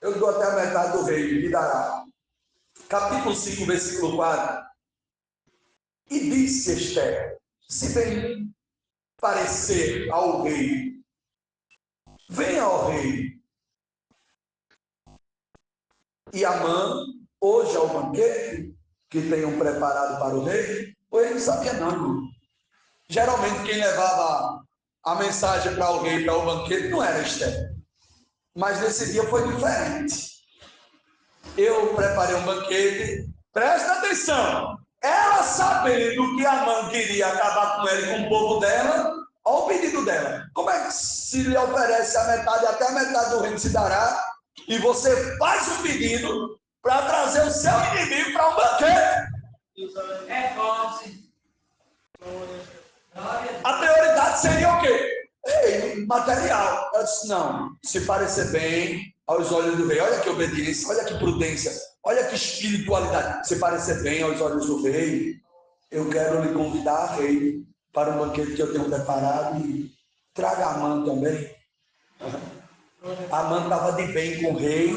Eu dou até a metade do reino, lhe dará. Capítulo 5, versículo 4. E disse Esther: se bem parecer ao rei, venha ao rei. E Amã, hoje ao banquete que tenham preparado para o rei, ou ele não sabia não, irmão. Geralmente quem levava a mensagem para o rei, para o banquete, não era Esther. Mas nesse dia foi diferente. Eu preparei um banquete, presta atenção. Ela sabendo que Amã queria acabar com ele, com o povo dela, olha o pedido dela. Como é que se lhe oferece a metade, até a metade do reino se dará, e você faz um pedido para trazer o seu inimigo para um banquete? É forte. A prioridade seria o quê? Ei, material. Eu disse, não, se parecer bem aos olhos do rei, olha que obediência, olha que prudência, olha que espiritualidade. Se parecer bem aos olhos do rei, eu quero lhe convidar, rei, para um banquete que eu tenho preparado, e traga Amã também. Amã estava de bem com o rei,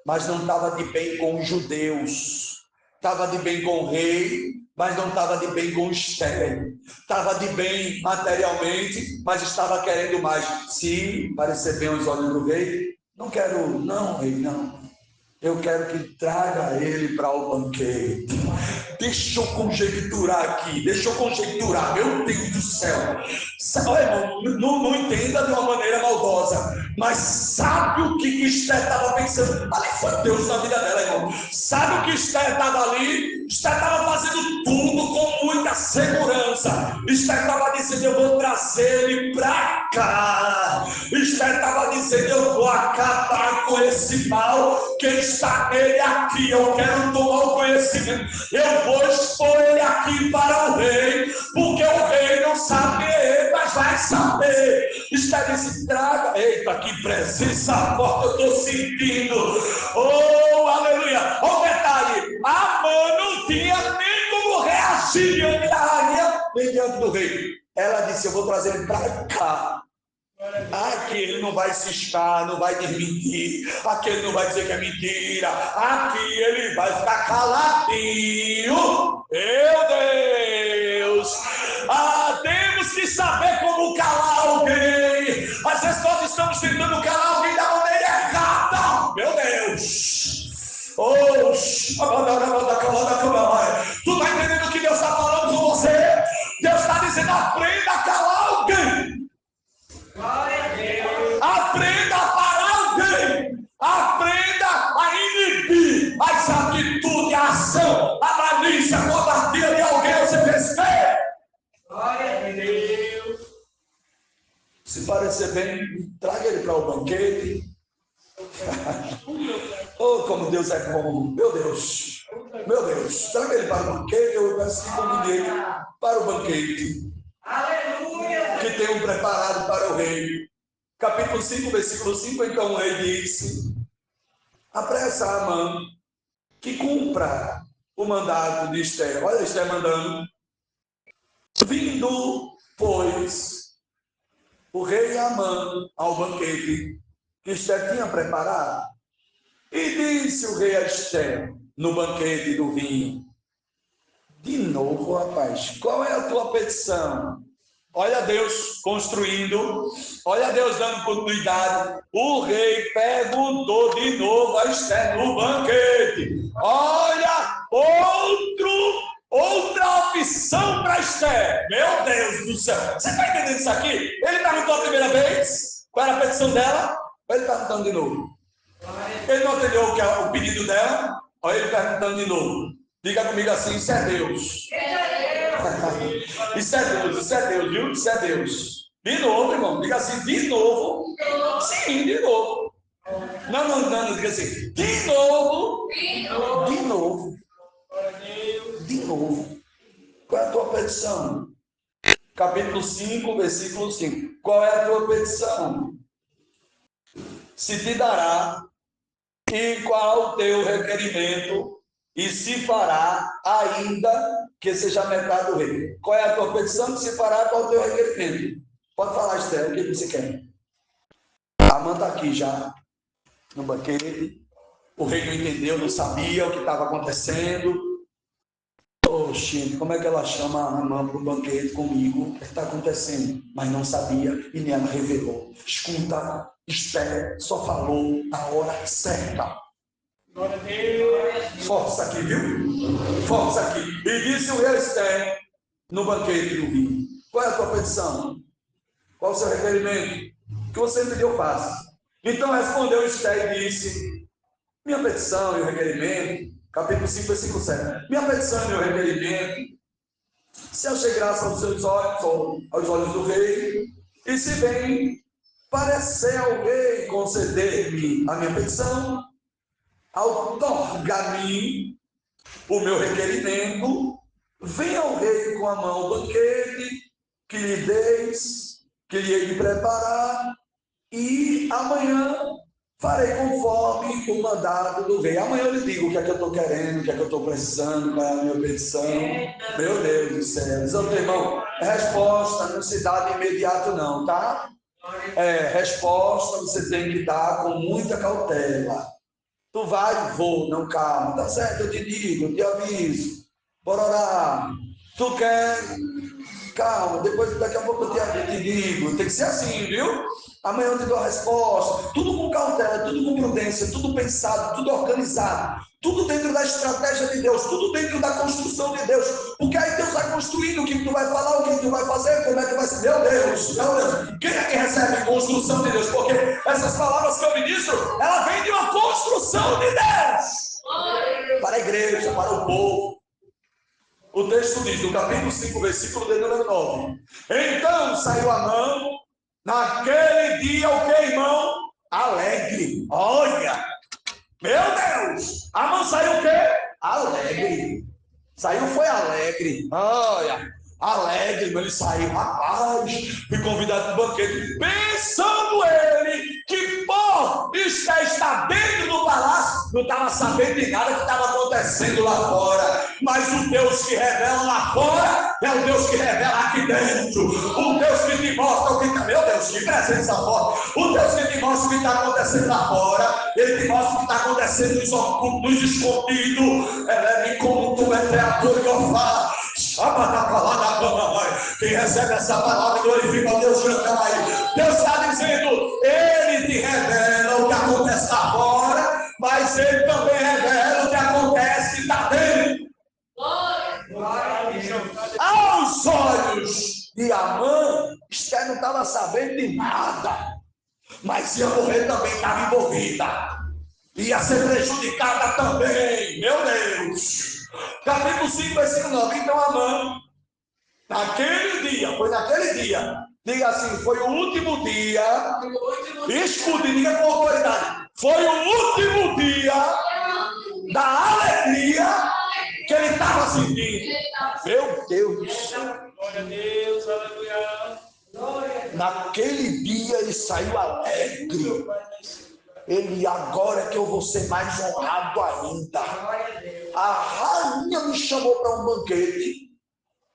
mas não estava de bem com os judeus. Estava de bem com o rei, mas não estava de bem com Esther. Estava de bem materialmente, mas estava querendo mais. Se parecer bem aos olhos do rei, não quero, não, rei, não. Eu quero que traga ele para o banquete. Deixa eu conjecturar aqui, deixa eu conjecturar, meu Deus do céu. Olha, irmão, não entenda de uma maneira maldosa, mas sabe o que Esther estava pensando? Ali foi Deus na vida dela, irmão. Sabe o que Esther estava ali? Esther estava fazendo tudo com muita segurança. Esther estava dizendo: eu vou trazer ele para cá. Esther estava dizendo: eu vou acabar com esse mal que está nele aqui. Eu quero tomar o conhecimento. Eu vou expor ele aqui para o rei, porque o rei não sabe ele, mas vai saber. Esther disse: traga. Eita, que presença forte eu estou sentindo. Oh, aleluia. Olha o detalhe: Amã não tinha nem como reagir diante da rainha, nem diante do rei. Ela disse: eu vou trazer ele para cá. Aqui ele não vai ciscar, não vai desmentir. Aqui ele não vai dizer que é mentira. Aqui ele vai ficar caladinho. Meu Deus! Temos que saber como calar alguém. Às vezes nós estamos tentando calar alguém da maneira errada. Meu Deus! Oh, tu está entendendo o que Deus está falando com você? Deus está dizendo: aprenda a calar alguém. Glória a Deus. Aprenda a parar alguém. Aprenda a inibir as atitudes, a ação, a malícia, a covardia de alguém. Você fez fé. Glória a Deus. Se parecer bem, traga ele para o banquete. Oh, como Deus é bom. Meu Deus. Meu Deus. Traga ele para o banquete. Eu peço que convide ele para o banquete Aleluia. que tenham preparado para o rei. Capítulo 5, versículo 5. Então o rei disse: apressa Amã que cumpra o mandato de Esther. Olha Esther mandando. Vindo, pois, o rei Amã ao banquete que Esther tinha preparado, E disse o rei a Esther, no banquete do vinho: de novo, rapaz, qual é a tua petição? Olha Deus construindo, olha Deus dando continuidade. O rei perguntou de novo a Esther no banquete. Olha, outra opção para Esther. Meu Deus do céu. Você está entendendo isso aqui? Ele perguntou a primeira vez qual era a petição dela. Ou ele perguntando de novo? Ele não entendeu o pedido dela. Olha ele perguntando de novo. Diga comigo assim: isso é Deus. Isso é Deus, isso é Deus, viu? Isso é Deus. De novo, irmão. Diga assim: de novo. Sim, de novo. Não, diga assim: de novo. De novo. De novo. Qual é a tua petição? Capítulo 5, versículo 5. Qual é a tua petição? Se te dará, e qual o teu requerimento, e se fará, ainda que seja metade do rei. Qual é a tua petição? Se fará, qual o teu requerimento? Pode falar, Esther, o que você quer? A Amã está aqui já, no banquete. O rei não entendeu, não sabia o que estava acontecendo. Oxe, como é que ela chama a Amã para o banquete comigo? O que está acontecendo? Mas não sabia e nem ela revelou. Escuta, Esther só falou na hora certa. Glória a Deus. Força aqui, viu? Força aqui. E disse o rei Esther no banquete do vinho: qual é a tua petição? Qual o seu requerimento? O que você pediu, eu faço. Então respondeu Esther e disse: minha petição e o requerimento, capítulo 5, versículo 7. Minha petição e meu requerimento, se achei graça aos seus olhos, ou aos olhos do rei, e se bem parecer ao rei conceder-me a minha petição, outorga-me o meu requerimento, venha ao rei com a mão o banquete que lhe deis, que lhe hei de preparar, e amanhã farei conforme o mandado do rei. Amanhã eu lhe digo o que é que eu estou querendo, o que é que eu estou precisando, qual é a minha petição. Meu Deus do céu. Diz ao teu irmão: resposta não se dá de imediato não, tá? Resposta você tem que dar com muita cautela. Tu vai, vou, não, calma, tá certo, eu te digo, eu te aviso, bora orar. Tu quer, calma, depois daqui a pouco eu te digo, tem que ser assim, viu? Amanhã eu te dou a resposta, tudo com cautela, tudo com prudência, tudo pensado, tudo organizado, tudo dentro da estratégia de Deus, tudo dentro da construção de Deus, porque aí Deus vai construindo o que tu vai falar, o que tu vai fazer, como é que vai ser. Meu Deus, quem é que recebe construção de Deus? Porque essas palavras que eu ministro, ela vem de uma construção de Deus para a igreja, para o povo. O texto diz, no capítulo 5, versículo de número 9: então saiu Amã, naquele dia, o que, irmão? Alegre. Olha, meu Deus, Amã saiu o quê? Alegre. Saiu, foi alegre. Olha, alegre, mas ele saiu, rapaz, fui convidado para o banquete, pensando ele que, pô, está dentro do palácio, não estava sabendo de nada que estava acontecendo lá fora, mas o Deus que revela lá fora é o Deus que revela aqui dentro, o Deus que te mostra o que está, meu Deus, que presença forte, o Deus que te mostra o que está acontecendo lá fora, ele te mostra o que está acontecendo nos escondidos, eleve como tu é criatura que eu falo. Quem recebe essa palavra glorifica a Deus, canta aí. Deus está dizendo, ele te revela o que acontece lá fora, mas ele também revela o que acontece lá dentro. Aos olhos de Amã, Esther não estava sabendo de nada, mas ia morrer também, estava envolvida, ia ser prejudicada também, meu Deus. Capítulo 5, versículo 9. Então Amã, naquele dia, foi naquele dia, diga assim, foi o último dia, escute, diga com autoridade, foi o último dia da alegria que ele estava sentindo. Meu Deus. Glória a Deus, aleluia. Naquele dia ele saiu alegre. Ele, agora é que eu vou ser mais honrado ainda. A rainha me chamou para um banquete.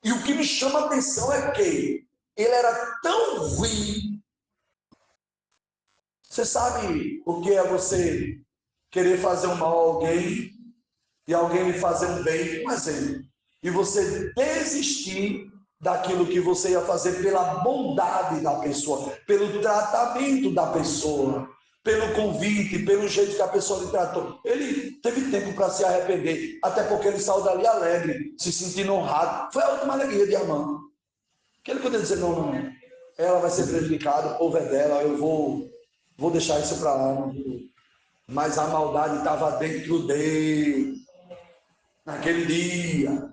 E o que me chama a atenção é que ele era tão ruim. Você sabe o que é você querer fazer um mal a alguém e alguém lhe fazer um bem, um exemplo, e você desistir daquilo que você ia fazer pela bondade da pessoa, pelo tratamento da pessoa, pelo convite, pelo jeito que a pessoa lhe tratou. Ele teve tempo para se arrepender, até porque ele saiu dali alegre, se sentindo honrado. Foi a última alegria de Amã. Que ele podia dizer, não, ela vai ser prejudicada, o povo é dela, eu vou deixar isso para lá. Não. Mas a maldade estava dentro dele. Naquele dia,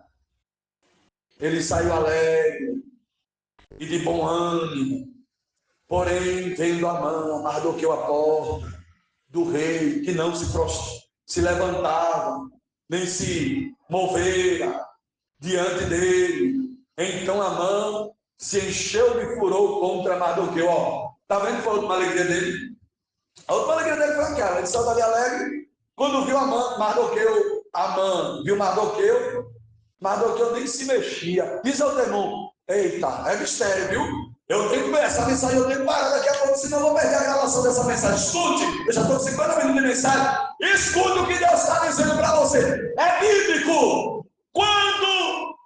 ele saiu alegre e de bom ânimo. Porém, vendo Amã, Mardoqueu à porta do rei, que não se levantava, nem se movera diante dele. Então Amã se encheu de furor contra Mardoqueu. Ó, tá vendo que foi a última alegria dele? A última alegria dele foi aquela. Ele saiu dali alegre. Quando viu Amã viu Mardoqueu nem se mexia. Diz ao Temor, eita, é mistério, viu? Eu tenho que ver essa mensagem, eu tenho que parar daqui a pouco, senão eu vou perder a gravação dessa mensagem. Escute, eu já estou com 50 minutos de mensagem. Escute o que Deus está dizendo para você. É bíblico. Quando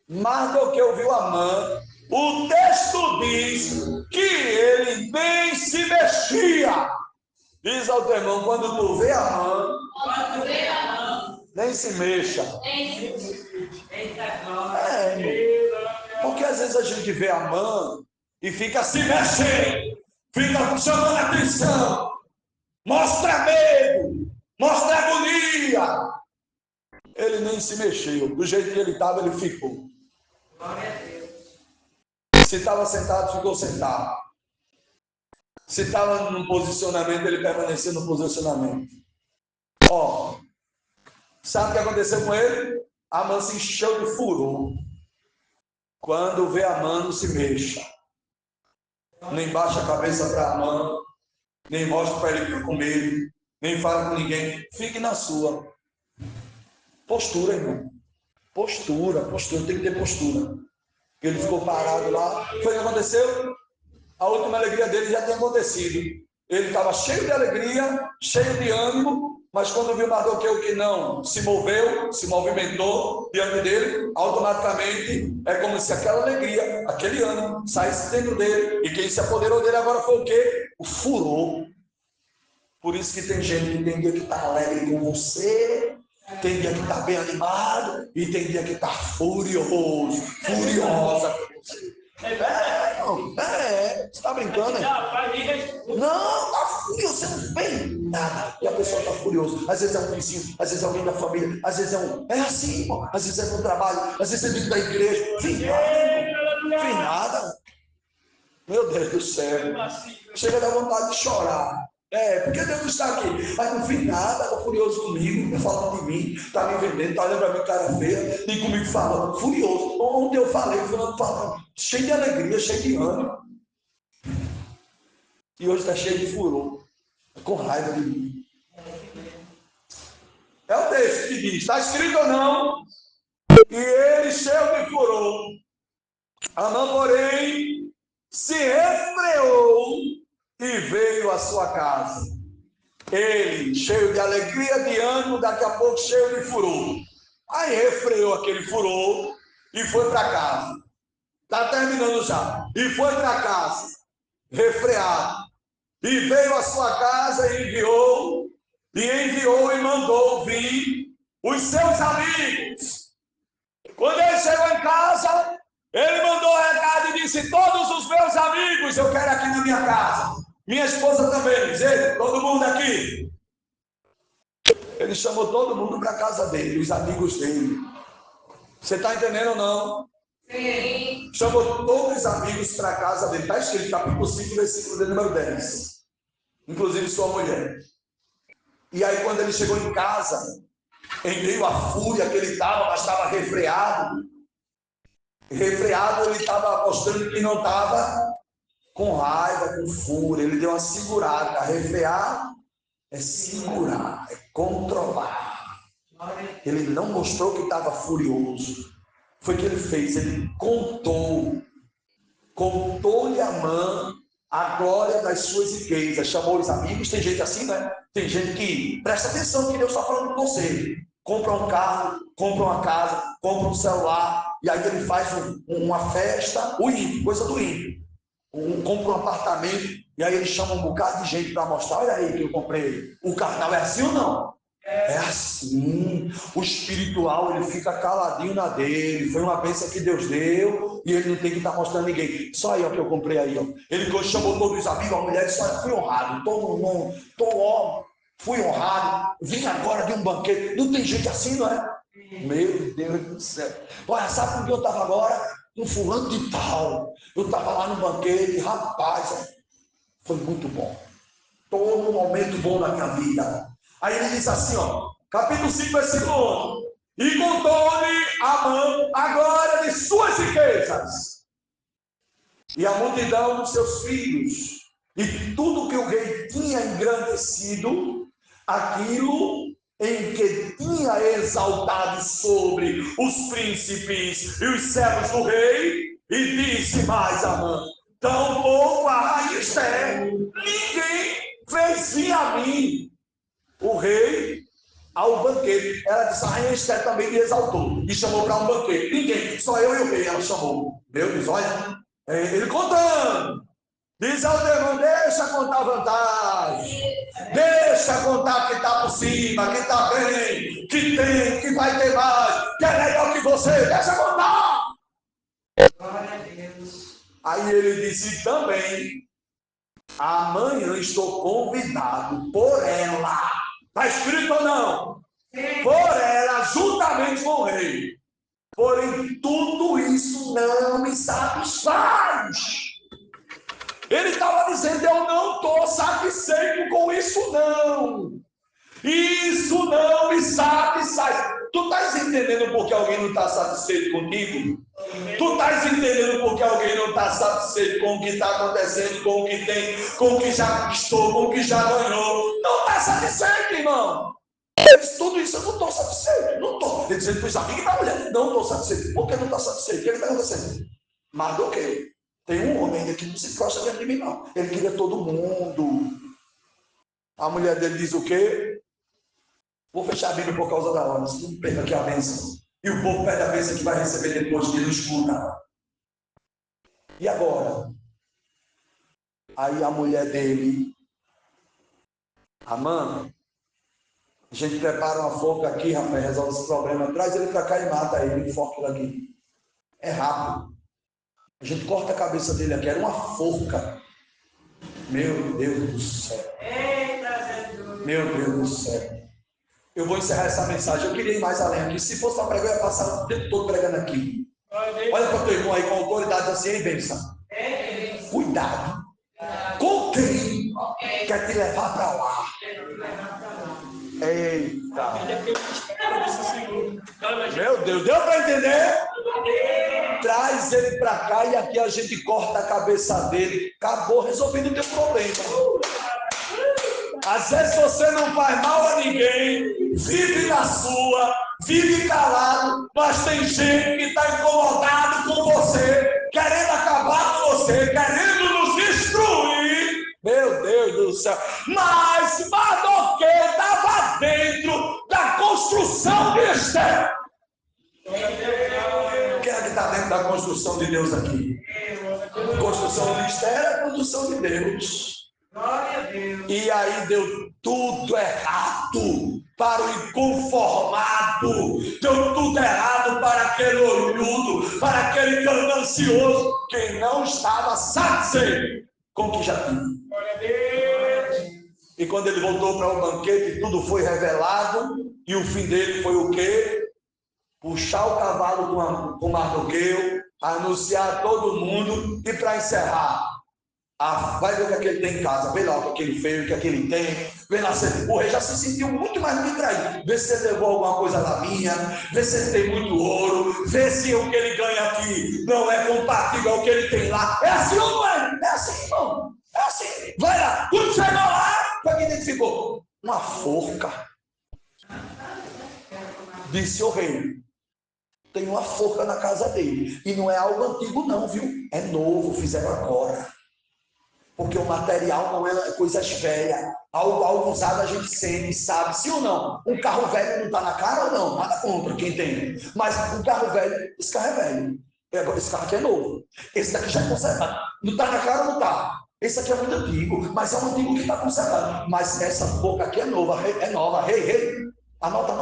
Mardoqueu viu Amã, o texto diz que ele nem se mexia. Diz ao teu irmão, quando tu vê Amã, nem se mexa. Porque às vezes a gente vê Amã e fica se mexendo, fica chamando atenção, mostra medo, mostra agonia. Ele nem se mexeu, do jeito que ele estava, ele ficou. Se estava sentado, ficou sentado. Se estava num posicionamento, ele permaneceu no posicionamento. Ó, sabe o que aconteceu com ele? Amã se encheu de furor. Quando vê Amã, não se mexa. Nem baixa a cabeça para Amã, nem mostra para ele que está com medo, nem fala com ninguém. Fique na sua. Postura, irmão. Postura, tem que ter postura. Ele ficou parado lá. Foi o que aconteceu? A última alegria dele já tinha acontecido. Ele estava cheio de alegria, cheio de ânimo, mas quando viu Mardoqueu que não se moveu, se movimentou diante dele, automaticamente é como se aquela alegria, aquele ânimo saísse dentro dele. E quem se apoderou dele agora foi o quê? O furor. Por isso que tem gente que tem dia que está alegre com você, tem dia que está bem animado, e tem dia que está furiosa com você. Você está brincando, hein? Não, tá furioso, você não vem nada. E a pessoa está furiosa. Às vezes é um vizinho, às vezes é alguém da família, às vezes é assim, irmão. Às vezes é no trabalho, às vezes é dentro da igreja. Vem nada. Meu Deus do céu. Chega a dar vontade de chorar. Porque Deus está aqui. Mas não fiz nada, está furioso comigo, está falando de mim, está me vendendo, está olhando para mim, cara feia, e comigo falando, furioso. Ontem eu falei, falando, cheio de alegria, cheio de ânimo. E hoje está cheio de furor, com raiva de mim. É o texto que diz, está escrito ou não? E ele, cheio de furor, Amã, porém, se refreou e veio à sua casa. Ele, cheio de alegria, de ânimo, daqui a pouco cheio de furor. Aí refreou aquele furor e foi para casa. Está terminando já. E foi para casa, refreado. E veio à sua casa e enviou e mandou vir os seus amigos. Quando ele chegou em casa, ele mandou um recado e disse, todos os meus amigos eu quero aqui na minha casa. Minha esposa também, dizer, todo mundo aqui. Ele chamou todo mundo para a casa dele, os amigos dele. Você está entendendo ou não? Sim. Chamou todos os amigos para a casa dele. Está escrito, capítulo 5, versículo de número 10. Inclusive sua mulher. E aí quando ele chegou em casa, em meio à fúria que ele estava, mas estava refreado, ele estava mostrando que não estava com raiva, com fúria. Ele deu uma segurada. Refrear é segurar, é controlar. Ele não mostrou que estava furioso. Foi o que ele fez. Ele contou-lhe Amã a glória das suas riquezas. Chamou os amigos. Tem gente assim, né? Tem gente que presta atenção que Deus está falando com você. Compra um carro, compra uma casa, compra um celular, e aí ele faz uma festa, o ímpio, coisa do ímpio. Compra um apartamento, e aí ele chama um bocado de gente para mostrar: olha aí que eu comprei. O carnal é assim ou não? É assim. O espiritual, ele fica caladinho na dele. Foi uma bênção que Deus deu e ele não tem que estar mostrando a ninguém. Só aí, ó, que eu comprei aí, ó. Ele chamou todos os amigos, a mulher disse: olha, fui honrado, fui honrado, vim agora de um banquete. Não tem gente assim, não é? Meu Deus do céu. Olha, sabe com que eu estava agora? Um fulano de tal. Eu estava lá no banquete, rapaz, foi muito bom. Todo um momento bom na minha vida. Aí ele diz assim, ó, capítulo 5, versículo 11: e contou-lhe Amã a glória de suas riquezas, e a multidão dos seus filhos, e tudo que o rei tinha engrandecido, aquilo em que tinha exaltado sobre os príncipes e os servos do rei, e disse mais Amã: tampouco a rainha Esther, ninguém fez vir a mim, o rei, ao banquete. Ela disse: a rainha Esther também me exaltou e chamou para um banquete. Ninguém, só eu e o rei ela chamou. Meu Deus, olha, ele contando. Diz ao demônio: deixa contar vantagem, deixa contar que está por cima, que está bem, que tem, que vai ter mais, que é melhor que você, deixa contar. Glória a Deus. Aí ele disse também: amanhã estou convidado por ela. Está escrito ou não? Sim. Por ela, juntamente com o rei. Porém, tudo isso não me satisfaz. Ele estava dizendo: eu não estou satisfeito com isso, não. Isso não me satisfaz. Tu estás entendendo por que alguém não está satisfeito contigo? Tu estás entendendo por que alguém não está satisfeito com o que está acontecendo, com o que tem, com o que já conquistou, com o que já ganhou? Não está satisfeito, irmão. Tudo isso eu não estou satisfeito. Não estou. Ele dizendo para os amigos da mulher: não estou satisfeito. Por que não está satisfeito? O que está acontecendo? Mas do que? Tem um homem ainda que não se gosta diante de mim, não. Ele queria todo mundo. A mulher dele diz o quê? Vou fechar a Bíblia por causa da hora. Se não perca aqui a bênção. E o povo perde a bênção que vai receber depois que ele escuta. E agora? Aí a mulher dele: Amã, a gente prepara uma forca aqui, rapaz, resolve esse problema. Traz ele para cá e mata ele, forca ele aqui. É rápido. A gente corta a cabeça dele aqui. Era uma forca. Meu Deus do céu. Eita, Jesus. Meu Deus do céu. Eu vou encerrar essa mensagem. Eu queria ir mais além aqui. Se fosse para pregar, eu ia passar o tempo todo pregando aqui. Olha para o teu irmão aí com autoridade assim, hein, bênção. Cuidado com quem quer te levar para lá. Eita. Meu Deus, deu para entender? Traz ele para cá e aqui a gente corta a cabeça dele. Acabou resolvendo o teu problema. Às vezes você não faz mal a ninguém, vive na sua, vive calado, mas tem gente que está incomodado com você, querendo acabar com você, querendo nos destruir. Meu Deus do céu. Mas Mardoqueu estava dentro da construção de Esther. Quem é que está dentro da construção de Deus aqui? Construção de Esther é a construção de Deus. Glória a Deus. E aí deu tudo errado para o inconformado, deu tudo errado para aquele olhudo, para aquele ganancioso que não estava satisfeito com o que já tinha. Glória a Deus. E quando ele voltou para o banquete, tudo foi revelado, e o fim dele foi o quê? Puxar o cavalo com Mardoqueu, anunciar a todo mundo, e para encerrar, vai ver o que ele tem em casa, vê lá o que ele fez, o que ele tem, vê lá, o rei já se sentiu muito mais me traído, vê se ele levou alguma coisa da minha, vê se ele tem muito ouro, vê se o que ele ganha aqui não é compatível ao que ele tem lá. É assim ou não é? É assim, irmão, é assim. Vai lá, quando chegou lá, foi que identificou uma forca. Disse o rei: tem uma forca na casa dele, e não é algo antigo não, viu? É novo, fizeram agora. Porque o material não é coisas velhas. Algo usado a gente sente, sabe, sim ou não? Um carro velho não está na cara ou não? Nada contra quem tem. Mas um carro velho, esse carro é velho. Esse carro aqui é novo. Esse daqui já é conservado. Não está na cara ou não está? Esse aqui é muito antigo, mas é um antigo que está conservado. Mas essa boca aqui é nova, é nova. Rei. Anota.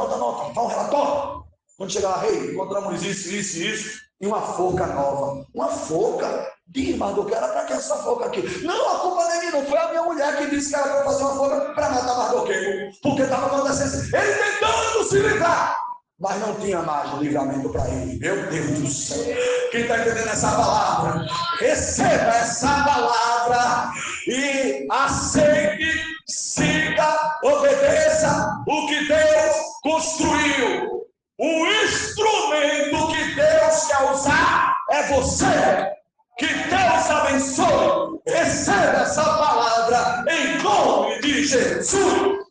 Dá um relatório. Quando chegar lá, rei, encontramos isso. E uma forca nova. Uma forca. Diz, Mardoqueu, era para que essa forca aqui? Não, a culpa não é minha, não. Foi a minha mulher que disse que era para fazer uma forca para matar Mardoqueu. Porque estava acontecendo. Ele tentando se livrar. Mas não tinha mais livramento para ele. Meu Deus do céu. Quem está entendendo essa palavra? Receba essa palavra e aceite, siga, obedeça o que Deus construiu. O instrumento que Deus quer usar é você. Que Deus abençoe. Receba essa palavra em nome de Jesus.